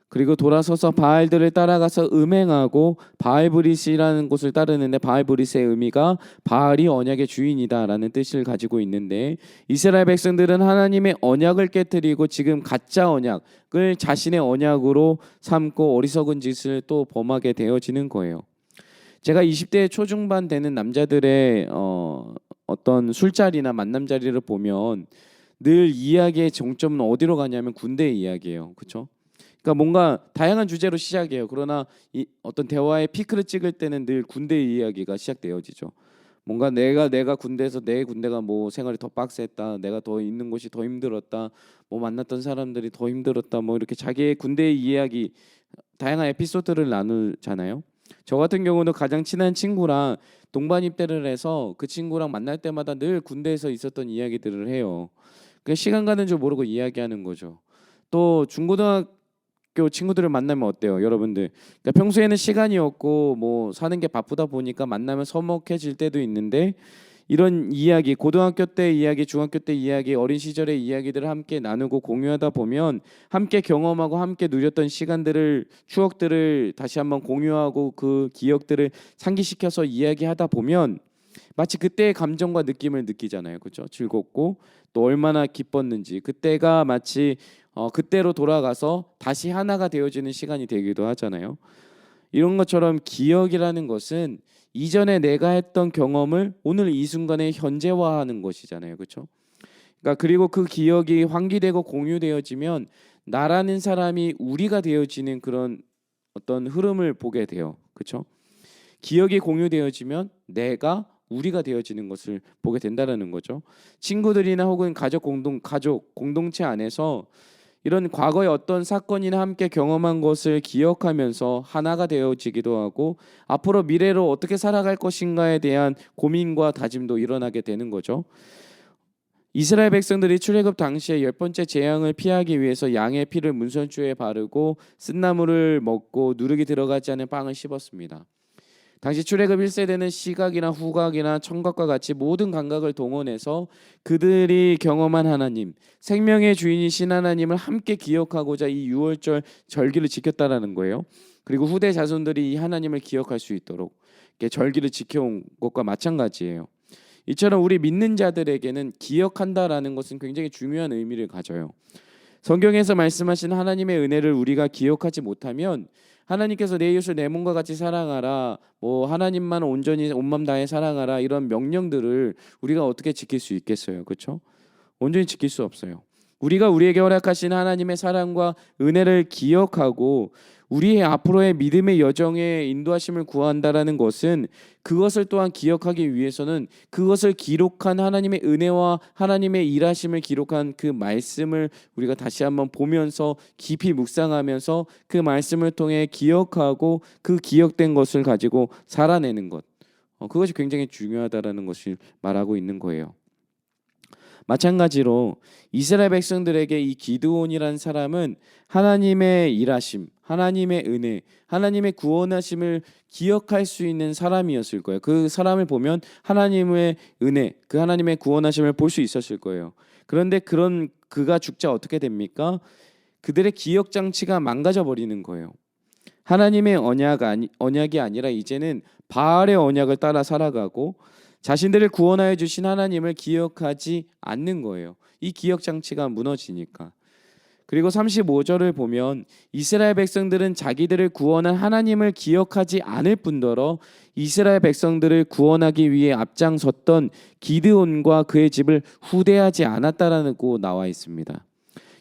그리고 돌아서서 바알들을 따라가서 음행하고 바알브릿이라는 곳을 따르는데, 바알브릿의 의미가 바알이 언약의 주인이다라는 뜻을 가지고 있는데, 이스라엘 백성들은 하나님의 언약을 깨뜨리고 지금 가짜 언약을 자신의 언약으로 삼고 어리석은 짓을 또 범하게 되어지는 거예요. 제가 20대 초중반 되는 남자들의 어떤 술자리나 만남 자리를 보면 늘 이야기의 정점은 어디로 가냐면 군대 이야기예요. 그렇죠? 그러니까 뭔가 다양한 주제로 시작해요. 그러나 어떤 대화의 피크를 찍을 때는 늘 군대 이야기가 시작되어지죠. 뭔가 내가 군대에서 내 군대가 뭐 생활이 더 빡셌다, 내가 더 있는 곳이 더 힘들었다, 뭐 만났던 사람들이 더 힘들었다, 뭐 이렇게 자기의 군대의 이야기, 다양한 에피소드를 나누잖아요. 저 같은 경우는 가장 친한 친구랑 동반 입대를 해서 그 친구랑 만날 때마다 늘 군대에서 있었던 이야기들을 해요. 그냥 시간 가는 줄 모르고 이야기하는 거죠. 또 중고등학교 친구들을 만나면 어때요, 여러분들? 그러니까 평소에는 시간이 없고 뭐 사는 게 바쁘다 보니까 만나면 서먹해질 때도 있는데, 이런 이야기, 고등학교 때 이야기, 중학교 때 이야기, 어린 시절의 이야기들을 함께 나누고 공유하다 보면 함께 경험하고 함께 누렸던 시간들을, 추억들을 다시 한번 공유하고 그 기억들을 상기시켜서 이야기하다 보면 마치 그때의 감정과 느낌을 느끼잖아요. 그렇죠? 즐겁고 또 얼마나 기뻤는지, 그때가 마치 그때로 돌아가서 다시 하나가 되어지는 시간이 되기도 하잖아요. 이런 것처럼 기억이라는 것은 이전에 내가 했던 경험을 오늘 이 순간에 현재화하는 것이잖아요. 그렇죠? 그러니까 그리고 그 기억이 환기되고 공유되어지면 나라는 사람이 우리가 되어지는 그런 어떤 흐름을 보게 돼요. 그렇죠? 기억이 공유되어지면 내가 우리가 되어지는 것을 보게 된다는 거죠. 친구들이나 혹은 가족 공동체 안에서 이런 과거의 어떤 사건이나 함께 경험한 것을 기억하면서 하나가 되어지기도 하고 앞으로 미래로 어떻게 살아갈 것인가에 대한 고민과 다짐도 일어나게 되는 거죠. 이스라엘 백성들이 출애굽 당시에 10번째 재앙을 피하기 위해서 양의 피를 문선주에 바르고 쓴나물을 먹고 누룩이 들어가지 않은 빵을 씹었습니다. 당시 출애굽 1세대는 시각이나 후각이나 청각과 같이 모든 감각을 동원해서 그들이 경험한 하나님, 생명의 주인이신 하나님을 함께 기억하고자 이 유월절 절기를 지켰다라는 거예요. 그리고 후대 자손들이 이 하나님을 기억할 수 있도록 이렇게 절기를 지켜온 것과 마찬가지예요. 이처럼 우리 믿는 자들에게는 기억한다라는 것은 굉장히 중요한 의미를 가져요. 성경에서 말씀하신 하나님의 은혜를 우리가 기억하지 못하면 하나님께서 내 이웃을 내 몸과 같이 사랑하라, 뭐 하나님만 온전히 온맘 다해 사랑하라, 이런 명령들을 우리가 어떻게 지킬 수 있겠어요? 그렇죠? 온전히 지킬 수 없어요. 우리가 우리에게 허락하신 하나님의 사랑과 은혜를 기억하고 우리의 앞으로의 믿음의 여정에 인도하심을 구한다라는 것은, 그것을 또한 기억하기 위해서는 그것을 기록한 하나님의 은혜와 하나님의 일하심을 기록한 그 말씀을 우리가 다시 한번 보면서 깊이 묵상하면서 그 말씀을 통해 기억하고 그 기억된 것을 가지고 살아내는 것, 그것이 굉장히 중요하다라는 것을 말하고 있는 거예요. 마찬가지로 이스라엘 백성들에게 이 기드온이라는 사람은 하나님의 일하심, 하나님의 은혜, 하나님의 구원하심을 기억할 수 있는 사람이었을 거예요. 그 사람을 보면 하나님의 은혜, 그 하나님의 구원하심을 볼 수 있었을 거예요. 그런데 그가 죽자 어떻게 됩니까? 그들의 기억 장치가 망가져 버리는 거예요. 하나님의 언약이 아니라 이제는 바알의 언약을 따라 살아가고 자신들을 구원하여 주신 하나님을 기억하지 않는 거예요. 이 기억 장치가 무너지니까. 그리고 35절을 보면 이스라엘 백성들은 자기들을 구원한 하나님을 기억하지 않을 뿐더러 이스라엘 백성들을 구원하기 위해 앞장섰던 기드온과 그의 집을 후대하지 않았다라고 나와 있습니다.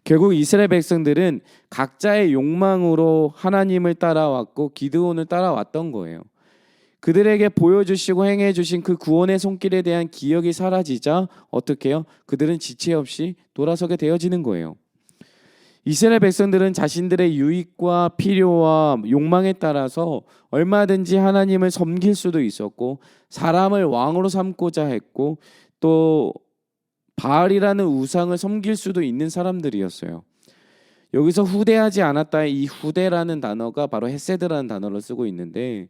결국 이스라엘 백성들은 각자의 욕망으로 하나님을 따라왔고 기드온을 따라왔던 거예요. 그들에게 보여주시고 행해주신 그 구원의 손길에 대한 기억이 사라지자 어떻게 해요? 그들은 지체 없이 돌아서게 되어지는 거예요. 이스라엘 백성들은 자신들의 유익과 필요와 욕망에 따라서 얼마든지 하나님을 섬길 수도 있었고 사람을 왕으로 삼고자 했고 또 바알이라는 우상을 섬길 수도 있는 사람들이었어요. 여기서 후대하지 않았다의 이 후대라는 단어가 바로 헤세드라는 단어를 쓰고 있는데,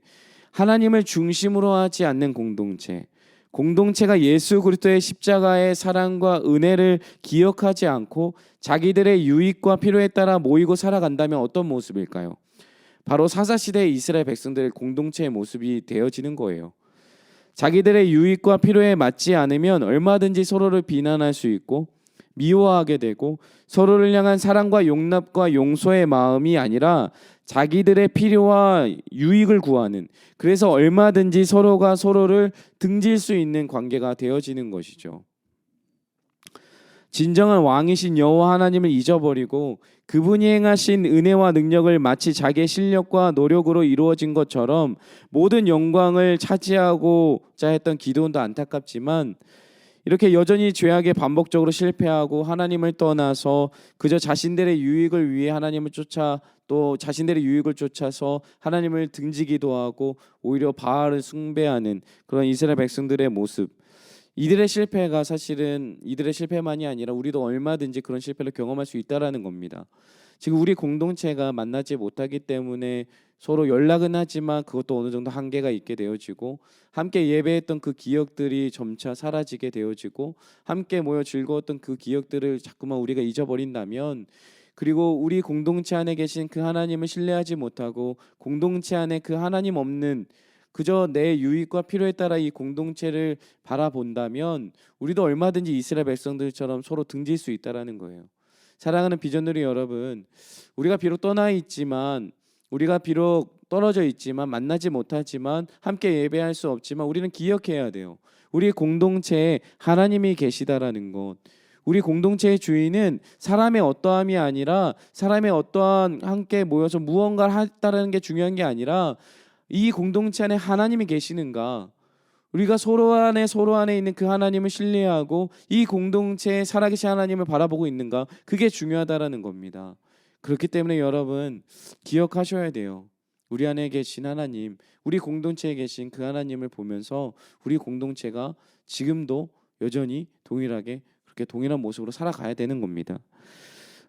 하나님을 중심으로 하지 않는 공동체가 예수 그리스도의 십자가의 사랑과 은혜를 기억하지 않고 자기들의 유익과 필요에 따라 모이고 살아간다면 어떤 모습일까요? 바로 사사시대의 이스라엘 백성들의 공동체의 모습이 되어지는 거예요. 자기들의 유익과 필요에 맞지 않으면 얼마든지 서로를 비난할 수 있고 미워하게 되고 서로를 향한 사랑과 용납과 용서의 마음이 아니라 자기들의 필요와 유익을 구하는, 그래서 얼마든지 서로가 서로를 등질 수 있는 관계가 되어지는 것이죠. 진정한 왕이신 여호와 하나님을 잊어버리고 그분이 행하신 은혜와 능력을 마치 자기의 실력과 노력으로 이루어진 것처럼 모든 영광을 차지하고자 했던 기드온도 안타깝지만 이렇게 여전히 죄악에 반복적으로 실패하고 하나님을 떠나서 그저 자신들의 유익을 위해 하나님을 쫓아 또 자신들의 유익을 쫓아서 하나님을 등지기도 하고 오히려 바알을 숭배하는 그런 이스라엘 백성들의 모습, 이들의 실패가 사실은 이들의 실패만이 아니라 우리도 얼마든지 그런 실패를 경험할 수 있다라는 겁니다. 지금 우리 공동체가 만나지 못하기 때문에 서로 연락은 하지만 그것도 어느 정도 한계가 있게 되어지고 함께 예배했던 그 기억들이 점차 사라지게 되어지고 함께 모여 즐거웠던 그 기억들을 자꾸만 우리가 잊어버린다면, 그리고 우리 공동체 안에 계신 그 하나님을 신뢰하지 못하고 공동체 안에 그 하나님 없는 그저 내 유익과 필요에 따라 이 공동체를 바라본다면 우리도 얼마든지 이스라엘 백성들처럼 서로 등질 수 있다라는 거예요. 사랑하는 비전누리 여러분, 우리가 비록 떠나 있지만, 우리가 비록 떨어져 있지만, 만나지 못하지만, 함께 예배할 수 없지만 우리는 기억해야 돼요. 우리 공동체에 하나님이 계시다라는 것. 우리 공동체의 주인은 사람의 어떠함이 아니라 사람의 어떠한 함께 모여서 무언가를 했다라는 게 중요한 게 아니라 이 공동체 안에 하나님이 계시는가, 우리가 서로 안에 있는 그 하나님을 신뢰하고 이 공동체에 살아계신 하나님을 바라보고 있는가, 그게 중요하다라는 겁니다. 그렇기 때문에 여러분 기억하셔야 돼요. 우리 안에 계신 하나님, 우리 공동체에 계신 그 하나님을 보면서 우리 공동체가 지금도 여전히 동일하게 그렇게 동일한 모습으로 살아가야 되는 겁니다.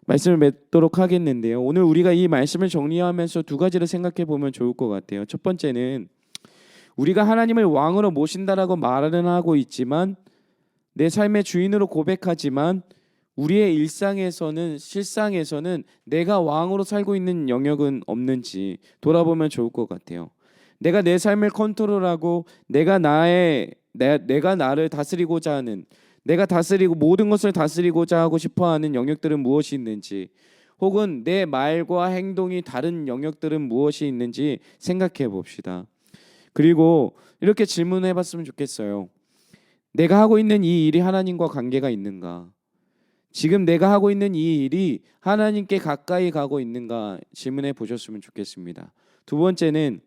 말씀을 맺도록 하겠는데요. 오늘 우리가 이 말씀을 정리하면서 두 가지를 생각해 보면 좋을 것 같아요. 첫 번째는 우리가 하나님을 왕으로 모신다라고 말은 하고 있지만, 내 삶의 주인으로 고백하지만 우리의 실상에서는 내가 왕으로 살고 있는 영역은 없는지 돌아보면 좋을 것 같아요. 내가 내 삶을 컨트롤하고 내가 내가 나를 다스리고자 하는, 내가 다스리고 모든 것을 다스리고자 하고 싶어하는 영역들은 무엇이 있는지, 혹은 내 말과 행동이 다른 영역들은 무엇이 있는지 생각해 봅시다. 그리고 이렇게 질문해 봤으면 좋겠어요. 내가 하고 있는 이 일이 하나님과 관계가 있는가? 지금 내가 하고 있는 이 일이 하나님께 가까이 가고 있는가 질문해 보셨으면 좋겠습니다. 두 번째는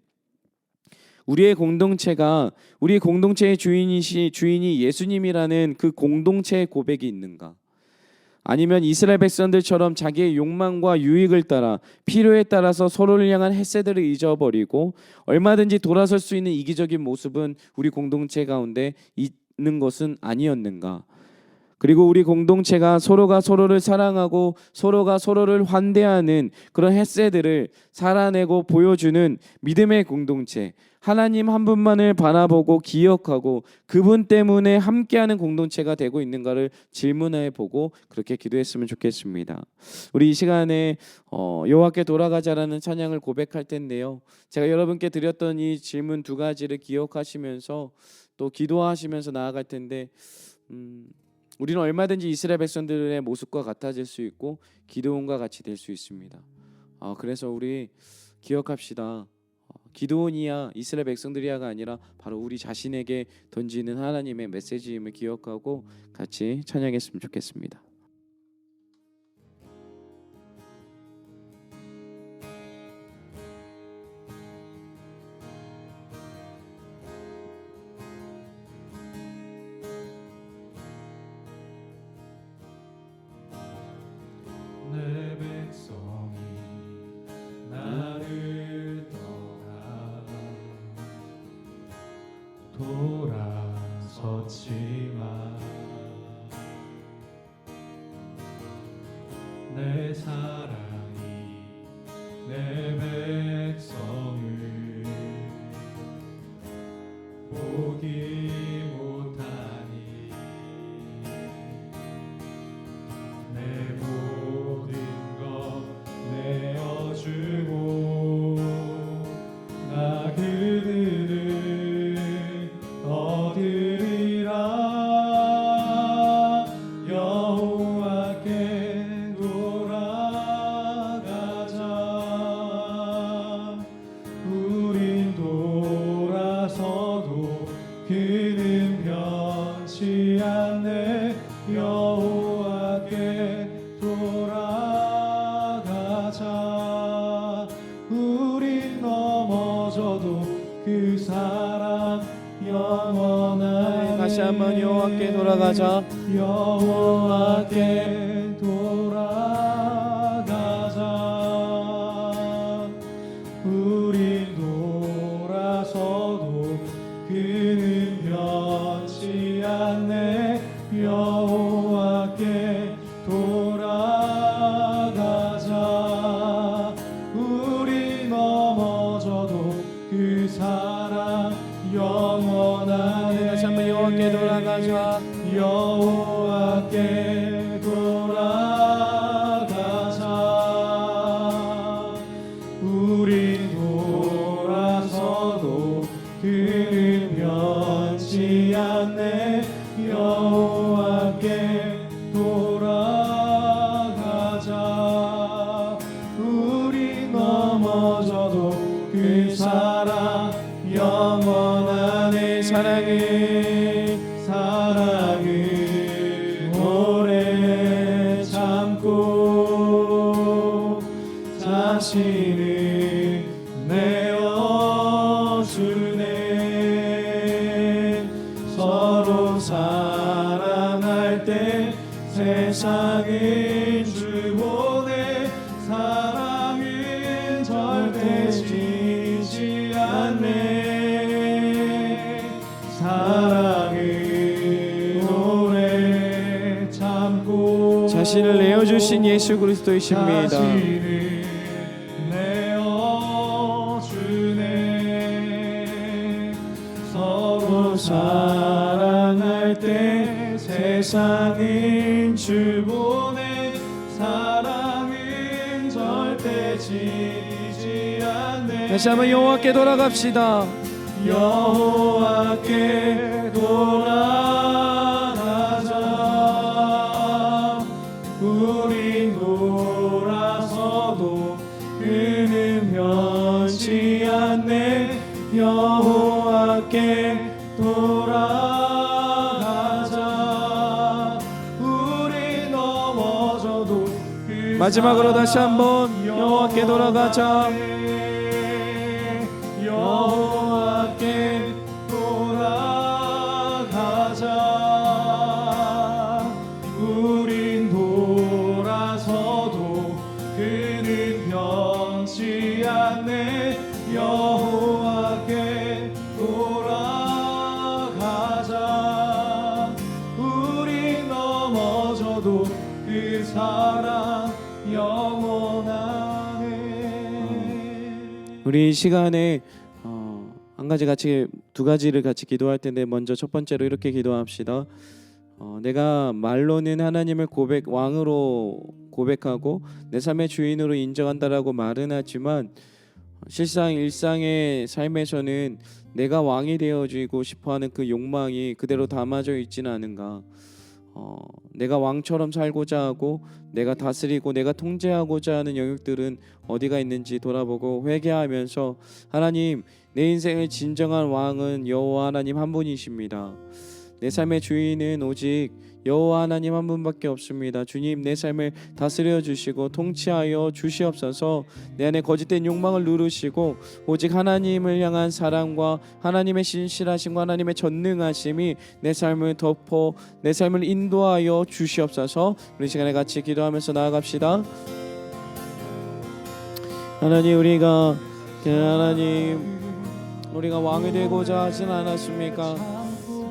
우리의 공동체의 주인이 예수님이라는 그 공동체의 고백이 있는가? 아니면 이스라엘 백성들처럼 자기의 욕망과 유익을 따라 필요에 따라서 서로를 향한 헤세드를 잊어버리고 얼마든지 돌아설 수 있는 이기적인 모습은 우리 공동체 가운데 있는 것은 아니었는가? 그리고 우리 공동체가 서로가 서로를 사랑하고 서로가 서로를 환대하는 그런 헤세드를 살아내고 보여주는 믿음의 공동체, 하나님 한 분만을 바라보고 기억하고 그분 때문에 함께하는 공동체가 되고 있는가를 질문해 보고 그렇게 기도했으면 좋겠습니다. 우리 이 시간에 여호와께 돌아가자라는 찬양을 고백할 텐데요, 제가 여러분께 드렸던 이 질문 두 가지를 기억하시면서 또 기도하시면서 나아갈 텐데, 우리는 얼마든지 이스라엘 백성들의 모습과 같아질 수 있고 기드온과 같이 될 수 있습니다. 그래서 우리 기억합시다. 기드온이야 이스라엘 백성들이야가 아니라 바로 우리 자신에게 던지는 하나님의 메시지임을 기억하고 같이 찬양했으면 좋겠습니다. 내 백성이 나를 떠나 돌아섰지만 내 사랑이 내 백성을 보기 못하니 내 모든 것 내어주고 나 그들을 얻으리라. 여호와께 돌아가자. 우린 돌아서도 그는 변치 않네. 여호와께 돌아가자. 우린 넘어져도 그 사랑 영원하네. 다시 한번 여호와께 돌아가자. 여호와께 돌아가자. 우린 돌아서도 그는 변치 않네. 여호와께 돌아가자. 우리 넘어져도 그 사랑 영원하네. 다시 한번 여호와께 돌아가자. 여호와께 돌아가자. 우리 돌아서도 그는 변치 않네. 여호와께 돌아가자. 우리 넘어져도 그 사랑 영원하네. 사랑은 오래 참고 자신을 내어주네. 서로 사랑할 때 세상은 주보네. 사랑은 절대 지지 않네. 사랑은 오래 참고 자신을 내어주신 예수 그리스도이십니다. 자신을 내어주네. 서로 사랑할 때 세상은 주보네. 사랑은 절대 지지 않네. 다시 한번 여호와께 돌아갑시다. 여호와께 돌아가자. 우리 돌아서도 그는 변치 않네. 여호와께 돌아가자. 우리 넘어져도 마지막으로 다시 한번 여호와께 돌아가자. 여호와께 돌아가자. 우린 돌아서도 그는 변치 않네. 여호와께 돌아가자. 우린 넘어져도 그 사랑 영원하네. 우리 이 시간에 두 가지를 같이 기도할 텐데, 먼저 첫 번째로 이렇게 기도합시다. 내가 말로는 하나님을 왕으로 고백하고 내 삶의 주인으로 인정한다라고 말은 하지만 실상 일상의 삶에서는 내가 왕이 되어지고 싶어하는 그 욕망이 그대로 담아져 있지는 않은가. 내가 왕처럼 살고자 하고 내가 다스리고 내가 통제하고자 하는 영역들은 어디가 있는지 돌아보고 회개하면서, 하나님, 내 인생의 진정한 왕은 여호와 하나님 한 분이십니다. 내 삶의 주인은 오직 여호와 하나님 한 분밖에 없습니다. 주님, 내 삶을 다스려 주시고 통치하여 주시옵소서. 내 안에 거짓된 욕망을 누르시고 오직 하나님을 향한 사랑과 하나님의 신실하심과 하나님의 전능하심이 내 삶을 덮어 내 삶을 인도하여 주시옵소서. 우리 시간에 같이 기도하면서 나아갑시다. 하나님, 우리가 왕이 되고자 하진 않았습니까?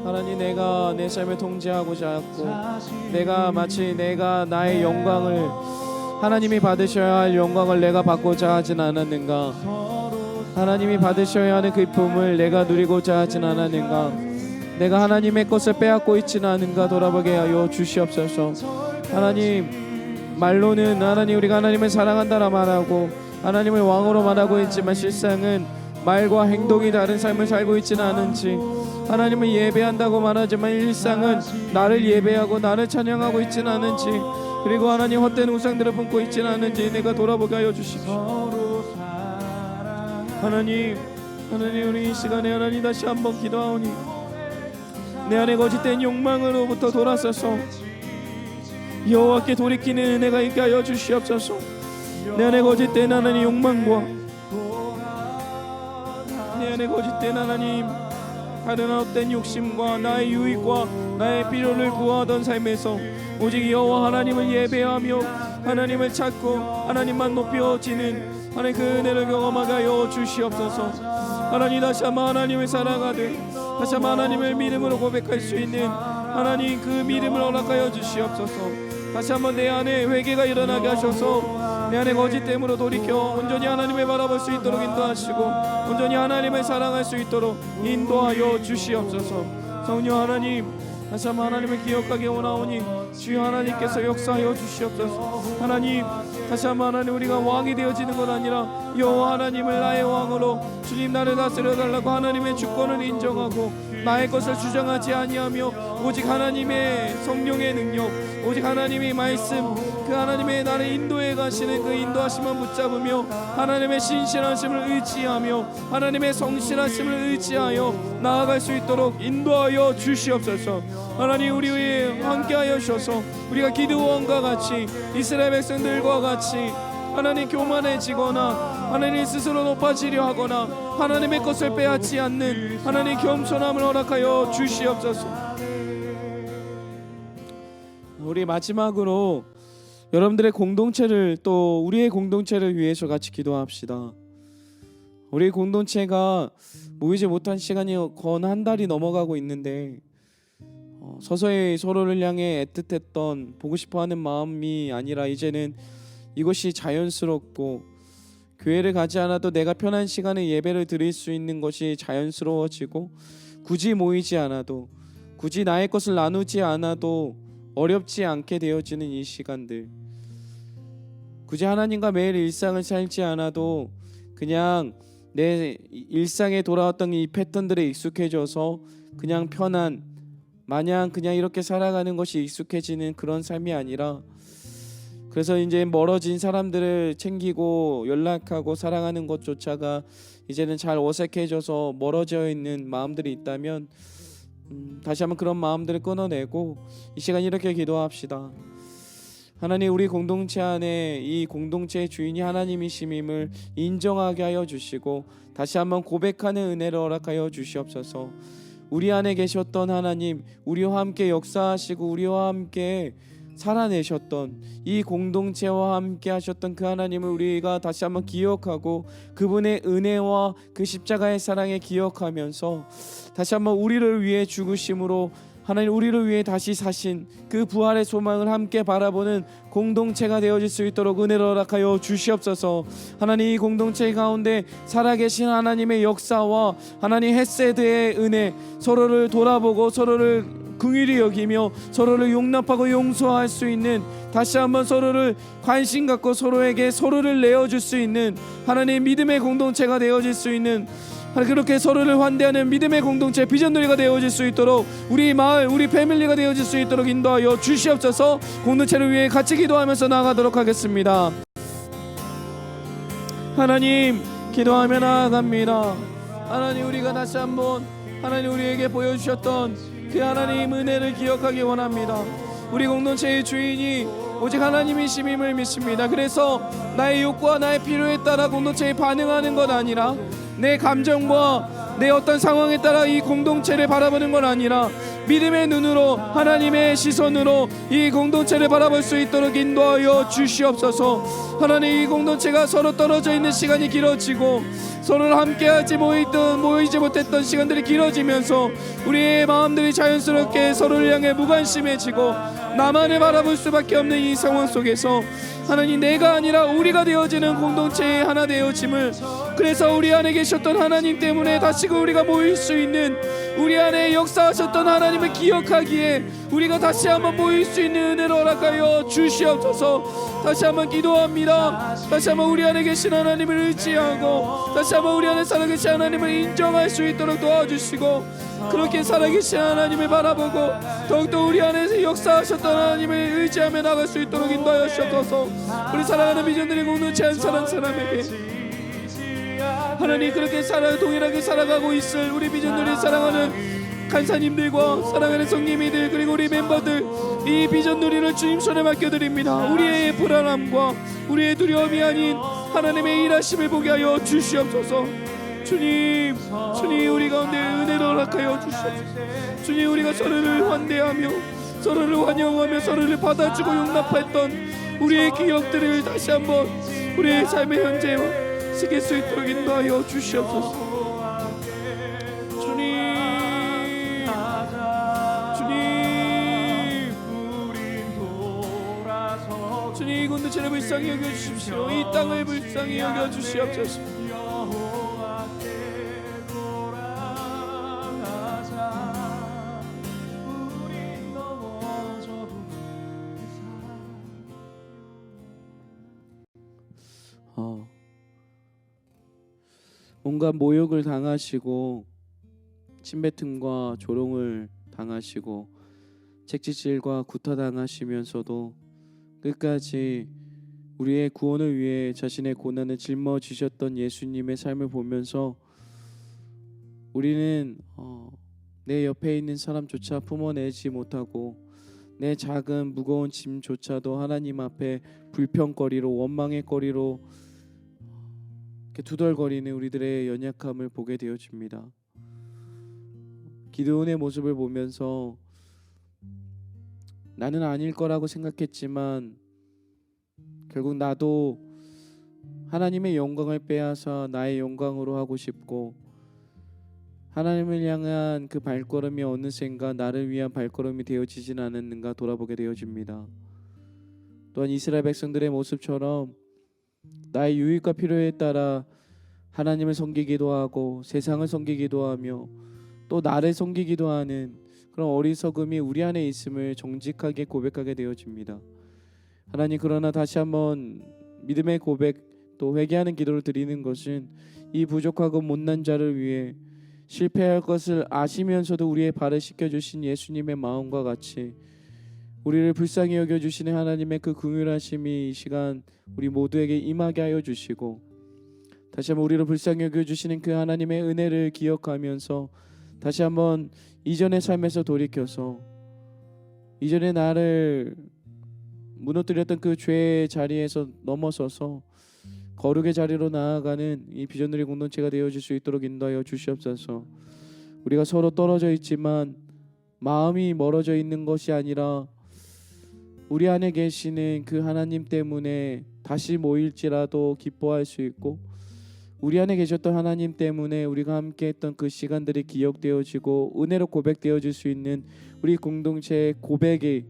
하나님, 내가 내 삶을 통제하고자 했고, 내가 나의 영광을, 하나님이 받으셔야 할 영광을 내가 받고자 하진 않았는가? 하나님이 받으셔야 하는 그 기쁨을 내가 누리고자 하진 않았는가? 내가 하나님의 것을 빼앗고 있지는 않은가 돌아보게 하여 주시옵소서. 하나님, 말로는 우리가 하나님을 사랑한다라 말하고 하나님을 왕으로 말하고 있지만 실상은 말과 행동이 다른 삶을 살고 있지는 않은지, 하나님을 예배한다고 말하지만 일상은 나를 예배하고 나를 찬양하고 있지는 않은지, 그리고 하나님 헛된 우상들을 품고 있지는 않은지 내가 돌아보게 하여 주십시오. 하나님, 우리 이 시간에 하나님 다시 한번 기도하오니 내 안에 거짓된 욕망으로부터 돌아서서 여호와께 돌이키는 은혜가 있게 하여 주시옵소서. 내 안에 거짓된 하나님 욕망과 내 안에 거짓된 하나님 다른 헛된 욕심과 나의 유익과 나의 필요를 구하던 삶에서 오직 여호와 하나님을 예배하며 하나님을 찾고 하나님만 높여지는 하나님 그 은혜를 경험하게 하여 주시옵소서. 하나님, 다시 한번 하나님을 사랑하되 다시 한번 하나님을 믿음으로 고백할 수 있는 하나님 그 믿음을 허락하여 주시옵소서. 다시 한번 내 안에 회개가 일어나게 하셔서 내 안에 거짓됨으로 돌이켜 온전히 하나님을 바라볼 수 있도록 인도하시고 온전히 하나님을 사랑할 수 있도록 인도하여 주시옵소서. 성령 하나님, 다시 한번 하나님을 기억하게 원하오니 주여 하나님께서 역사하여 주시옵소서. 하나님, 다시 한번 하나님, 우리가 왕이 되어지는 것 아니라 여호와 하나님을 나의 왕으로 주님 나를 다스려 달라고 하나님의 주권을 인정하고 나의 것을 주장하지 아니하며 오직 하나님의 성령의 능력, 오직 하나님의 말씀, 그 하나님의 나를 인도해 가시는 그 인도하심만 붙잡으며 하나님의 신실하심을 의지하며 하나님의 성실하심을 의지하여 나아갈 수 있도록 인도하여 주시옵소서. 하나님, 우리 위에 함께하여 주셔서 우리가 기드온과 같이 이스라엘 백성들과 같이 하나님 교만해지거나 하나님 스스로 높아지려 하거나 하나님의 것을 빼앗지 않는 하나님 겸손함을 허락하여 주시옵소서. 우리 마지막으로 여러분들의 공동체를, 또 우리의 공동체를 위해서 같이 기도합시다. 우리 공동체가 모이지 못한 시간이 건 한 달이 넘어가고 있는데 서서히 서로를 향해 애틋했던 보고 싶어하는 마음이 아니라 이제는 이것이 자연스럽고 교회를 가지 않아도 내가 편한 시간에 예배를 드릴 수 있는 것이 자연스러워지고 굳이 모이지 않아도 굳이 나의 것을 나누지 않아도 어렵지 않게 되어지는 이 시간들, 굳이 하나님과 매일 일상을 살지 않아도 그냥 내 일상에 돌아왔던 이 패턴들에 익숙해져서 그냥 편한 마냥 그냥 이렇게 살아가는 것이 익숙해지는 그런 삶이 아니라, 그래서 이제 멀어진 사람들을 챙기고 연락하고 사랑하는 것조차가 이제는 잘 어색해져서 멀어져 있는 마음들이 있다면 다시 한번 그런 마음들을 끊어내고 이 시간 이렇게 기도합시다. 하나님, 우리 공동체 안에 이 공동체의 주인이 하나님이심임을 인정하게 하여 주시고 다시 한번 고백하는 은혜를 허락하여 주시옵소서. 우리 안에 계셨던 하나님, 우리와 함께 역사하시고 우리와 함께 살아내셨던 이 공동체와 함께 하셨던 그 하나님을 우리가 다시 한번 기억하고 그분의 은혜와 그 십자가의 사랑에 기억하면서 다시 한번 우리를 위해 죽으심으로 하나님 우리를 위해 다시 사신 그 부활의 소망을 함께 바라보는 공동체가 되어질 수 있도록 은혜를 허락하여 주시옵소서. 하나님, 이 공동체 가운데 살아계신 하나님의 역사와 하나님 헤세드의 은혜, 서로를 돌아보고 서로를 긍휼히 여기며 서로를 용납하고 용서할 수 있는, 다시 한번 서로를 관심 갖고 서로에게 서로를 내어줄 수 있는 하나님 믿음의 공동체가 되어질 수 있는, 그렇게 서로를 환대하는 믿음의 공동체 비전놀이가 되어질 수 있도록 우리 마을, 우리 패밀리가 되어질 수 있도록 인도하여 주시옵소서. 공동체를 위해 같이 기도하면서 나아가도록 하겠습니다. 하나님, 기도하며 나아갑니다. 하나님, 우리가 다시 한번 하나님 우리에게 보여주셨던 그 하나님 은혜를 기억하기 원합니다. 우리 공동체의 주인이 오직 하나님이심임을 믿습니다. 그래서 나의 욕구와 나의 필요에 따라 공동체에 반응하는 것 아니라, 내 감정과 내 어떤 상황에 따라 이 공동체를 바라보는 건 아니라 믿음의 눈으로 하나님의 시선으로 이 공동체를 바라볼 수 있도록 인도하여 주시옵소서. 하나님, 이 공동체가 서로 떨어져 있는 시간이 길어지고 서로를 함께하지 모이지 못했던 시간들이 길어지면서 우리의 마음들이 자연스럽게 서로를 향해 무관심해지고 나만을 바라볼 수밖에 없는 이 상황 속에서 하나님, 내가 아니라 우리가 되어지는 공동체의 하나 되어짐을, 그래서 우리 안에 계셨던 하나님 때문에 다시금 우리가 모일 수 있는, 우리 안에 역사하셨던 하나님을 기억하기에 우리가 다시 한번 모일 수 있는 은혜를 허락하여 주시옵소서. 다시 한번 기도합니다. 다시 한번 우리 안에 계신 하나님을 의지하고 다시 한번 우리 안에 살아계신 하나님을 인정할 수 있도록 도와주시고, 그렇게 살아계신 하나님을 바라보고 더욱더 우리 안에서 역사하셨던 하나님을 의지하며 나갈 수 있도록 인도하여 주셔서 우리 사랑하는 비전들의 공동체 한 사람 사람에게 하나님, 그렇게 동일하게 살아가고 있을 우리 비전들이 사랑하는 간사님들과 사랑하는 성님이들, 그리고 우리 멤버들, 이 비전놀이를 주님 손에 맡겨드립니다. 우리의 불안함과 우리의 두려움이 아닌 하나님의 일하심을 보게 하여 주시옵소서. 주님, 우리 가운데 은혜를 허락하여 주시옵소서. 주님, 우리가 서로를 환대하며 서로를 환영하며 서로를 받아주고 용납했던 우리의 기억들을 다시 한번 우리의 삶의 현재와 새길 수 있도록 인도하여 주시옵소서. 주님, 이 공동체를 불쌍히 여겨주십시오. 이 땅을 불쌍히 여겨주시옵소서. 온갖 모욕을 당하시고 침뱉음과 조롱을 당하시고 책짓질과 구타당하시면서도 끝까지 우리의 구원을 위해 자신의 고난을 짊어지셨던 예수님의 삶을 보면서 우리는 내 옆에 있는 사람조차 품어내지 못하고 내 작은 무거운 짐조차도 하나님 앞에 불평거리로, 원망의 거리로 투덜거리는 우리들의 연약함을 보게 되어집니다. 기드온의 모습을 보면서 나는 아닐 거라고 생각했지만 결국 나도 하나님의 영광을 빼앗아 나의 영광으로 하고 싶고, 하나님을 향한 그 발걸음이 어느샌가 나를 위한 발걸음이 되어지진 않았는가 돌아보게 되어집니다. 또한 이스라엘 백성들의 모습처럼 나의 유익과 필요에 따라 하나님을 섬기기도 하고 세상을 섬기기도 하며 또 나를 섬기기도 하는 그런 어리석음이 우리 안에 있음을 정직하게 고백하게 되어집니다. 하나님, 그러나 다시 한번 믿음의 고백 또 회개하는 기도를 드리는 것은 이 부족하고 못난 자를 위해 실패할 것을 아시면서도 우리의 발을 씻겨주신 예수님의 마음과 같이 우리를 불쌍히 여겨주시는 하나님의 그 긍휼하심이 이 시간 우리 모두에게 임하게 하여 주시고, 다시 한번 우리를 불쌍히 여겨주시는 그 하나님의 은혜를 기억하면서 다시 한번 이전의 삶에서 돌이켜서 이전에 나를 무너뜨렸던 그 죄의 자리에서 넘어서서 거룩의 자리로 나아가는 이 비전누리 공동체가 되어질 수 있도록 인도하여 주시옵소서. 우리가 서로 떨어져 있지만 마음이 멀어져 있는 것이 아니라 우리 안에 계시는 그 하나님 때문에 다시 모일지라도 기뻐할 수 있고, 우리 안에 계셨던 하나님 때문에 우리가 함께했던 그 시간들이 기억되어지고 은혜로 고백되어질 수 있는 우리 공동체의 고백이,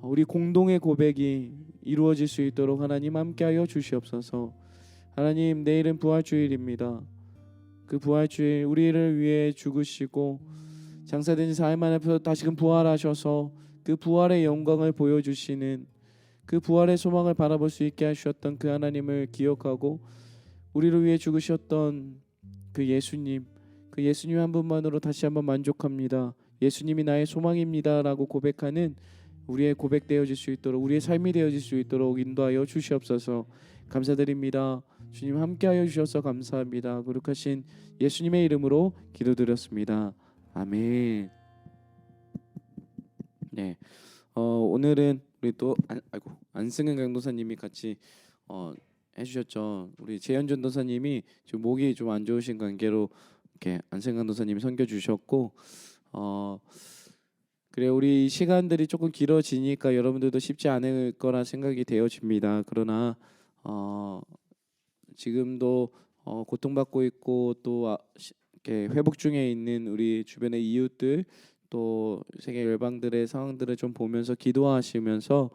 우리 공동의 고백이 이루어질 수 있도록 하나님 함께하여 주시옵소서. 하나님, 내일은 부활주일입니다. 그 부활주일 우리를 위해 죽으시고 장사된 지 4일 만에 다시금 부활하셔서 그 부활의 영광을 보여주시는, 그 부활의 소망을 바라볼 수 있게 하셨던 그 하나님을 기억하고 우리를 위해 죽으셨던 그 예수님 한 분만으로 다시 한번 만족합니다. 예수님이 나의 소망입니다 라고 고백하는 우리의 고백 되어질 수 있도록, 우리의 삶이 되어질 수 있도록 인도하여 주시옵소서. 감사드립니다. 주님 함께하여 주셔서 감사합니다. 거룩하신 예수님의 이름으로 기도드렸습니다. 아멘. 네, 오늘은 우리 또 안승은 강도사님이 같이 해주셨죠. 우리 재현 전도사님이 지금 목이 좀 안 좋으신 관계로 이렇게 안승은 강도사님이 섬겨주셨고, 그래 우리 시간들이 조금 길어지니까 여러분들도 쉽지 않을 거라 생각이 되어집니다. 그러나 지금도 고통받고 있고 또 이렇게 회복 중에 있는 우리 주변의 이웃들, 또 세계 열방들의 상황들을 좀 보면서 기도하시면서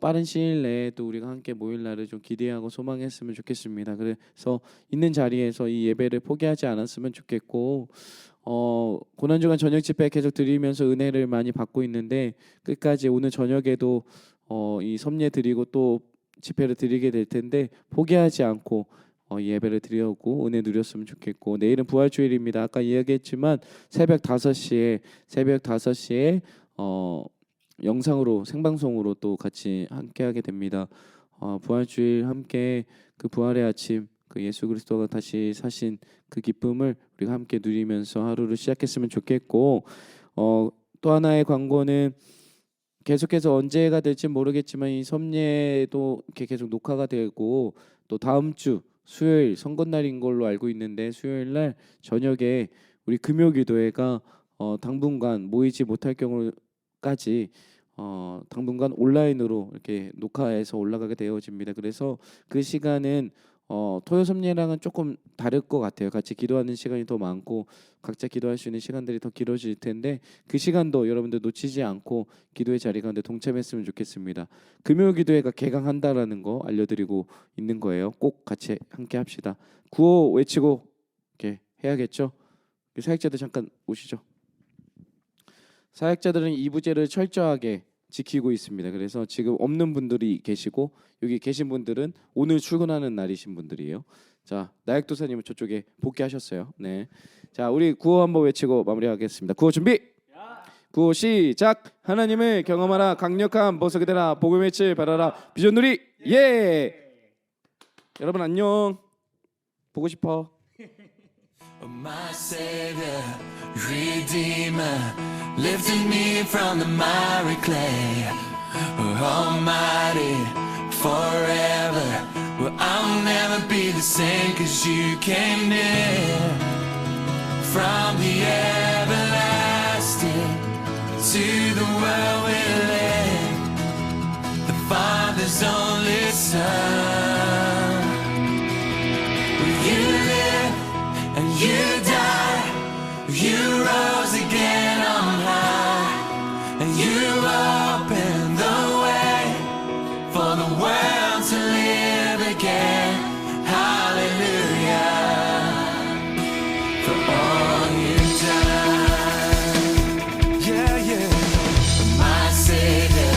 빠른 시일 내에 또 우리가 함께 모일 날을 좀 기대하고 소망했으면 좋겠습니다. 그래서 있는 자리에서 이 예배를 포기하지 않았으면 좋겠고, 고난주간 저녁 집회 계속 드리면서 은혜를 많이 받고 있는데 끝까지 오늘 저녁에도 이 섭례 드리고 또 집회를 드리게 될 텐데 포기하지 않고 예배를 드리고 은혜 누렸으면 좋겠고, 내일은 부활주일입니다. 아까 이야기했지만 새벽 5시에 영상으로 생방송으로 또 같이 함께하게 됩니다. 부활주일 함께 그 부활의 아침, 그 예수 그리스도가 다시 사신 그 기쁨을 우리가 함께 누리면서 하루를 시작했으면 좋겠고, 또 하나의 광고는 계속해서 언제가 될지 모르겠지만 이 섭례도 이렇게 계속 녹화가 되고, 또 다음 주 수요일 선거날인 걸로 알고 있는데 수요일 날 저녁에 우리 금요기도회가 당분간 모이지 못할 경우까지 당분간 온라인으로 이렇게 녹화해서 올라가게 되어집니다. 그래서 그 시간은 토요 섭례랑은 조금 다를 것 같아요. 같이 기도하는 시간이 더 많고 각자 기도할 수 있는 시간들이 더 길어질 텐데 그 시간도 여러분들 놓치지 않고 기도의 자리 가운데 동참했으면 좋겠습니다. 금요 기도회가 개강한다라는 거 알려드리고 있는 거예요. 꼭 같이 함께 합시다. 구호 외치고 이렇게 해야겠죠. 사역자들 잠깐 오시죠. 사역자들은 이부제를 철저하게 지키고 있습니다. 그래서 지금 없는 분들이 계시고 여기 계신 분들은 오늘 출근하는 날이신 분들이에요. 자, 나ಯಕ್도사님은 저쪽에 복귀하셨어요. 네, 자 우리 구호 한번 외치고 마무리하겠습니다. 구호 준비. 구호 시작. 하나님을 경험하라. 강력한 보석이 되라. 복음의 빛을 발하라. 비전누리 예. 여러분 안녕. 보고 싶어. My Savior, Redeemer, lifted me from the miry clay. Almighty, forever, well I'll never be the same 'cause you came near. From the everlasting to the world we live, the Father's only Son. Will you live and you died, you rose again on high, and you opened the way for the world to live again. Hallelujah, for all you've done. Yeah, yeah. My Savior,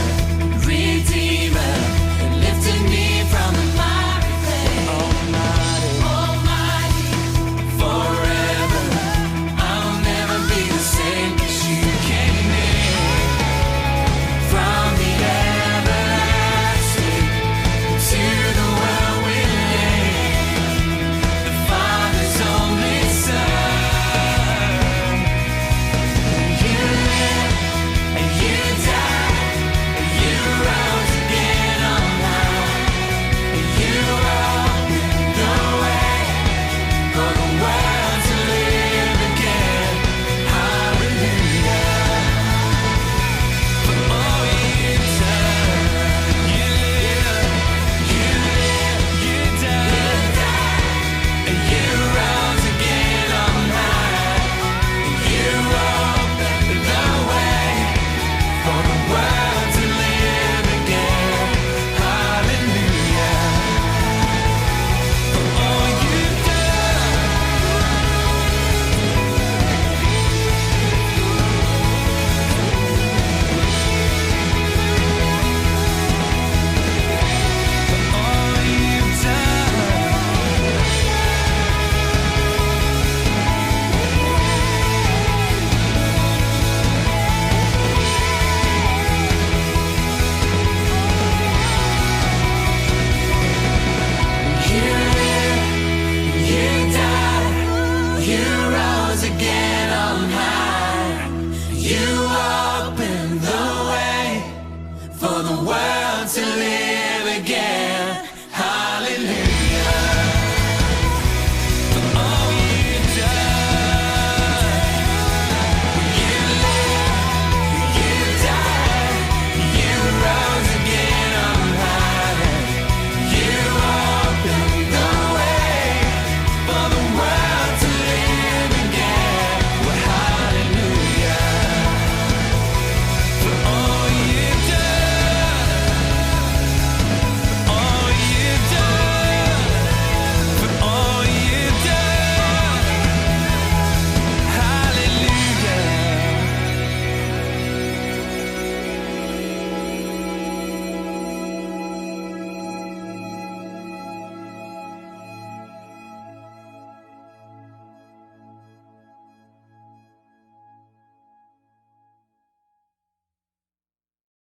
Redeemer, and lifted me from the miry clay. You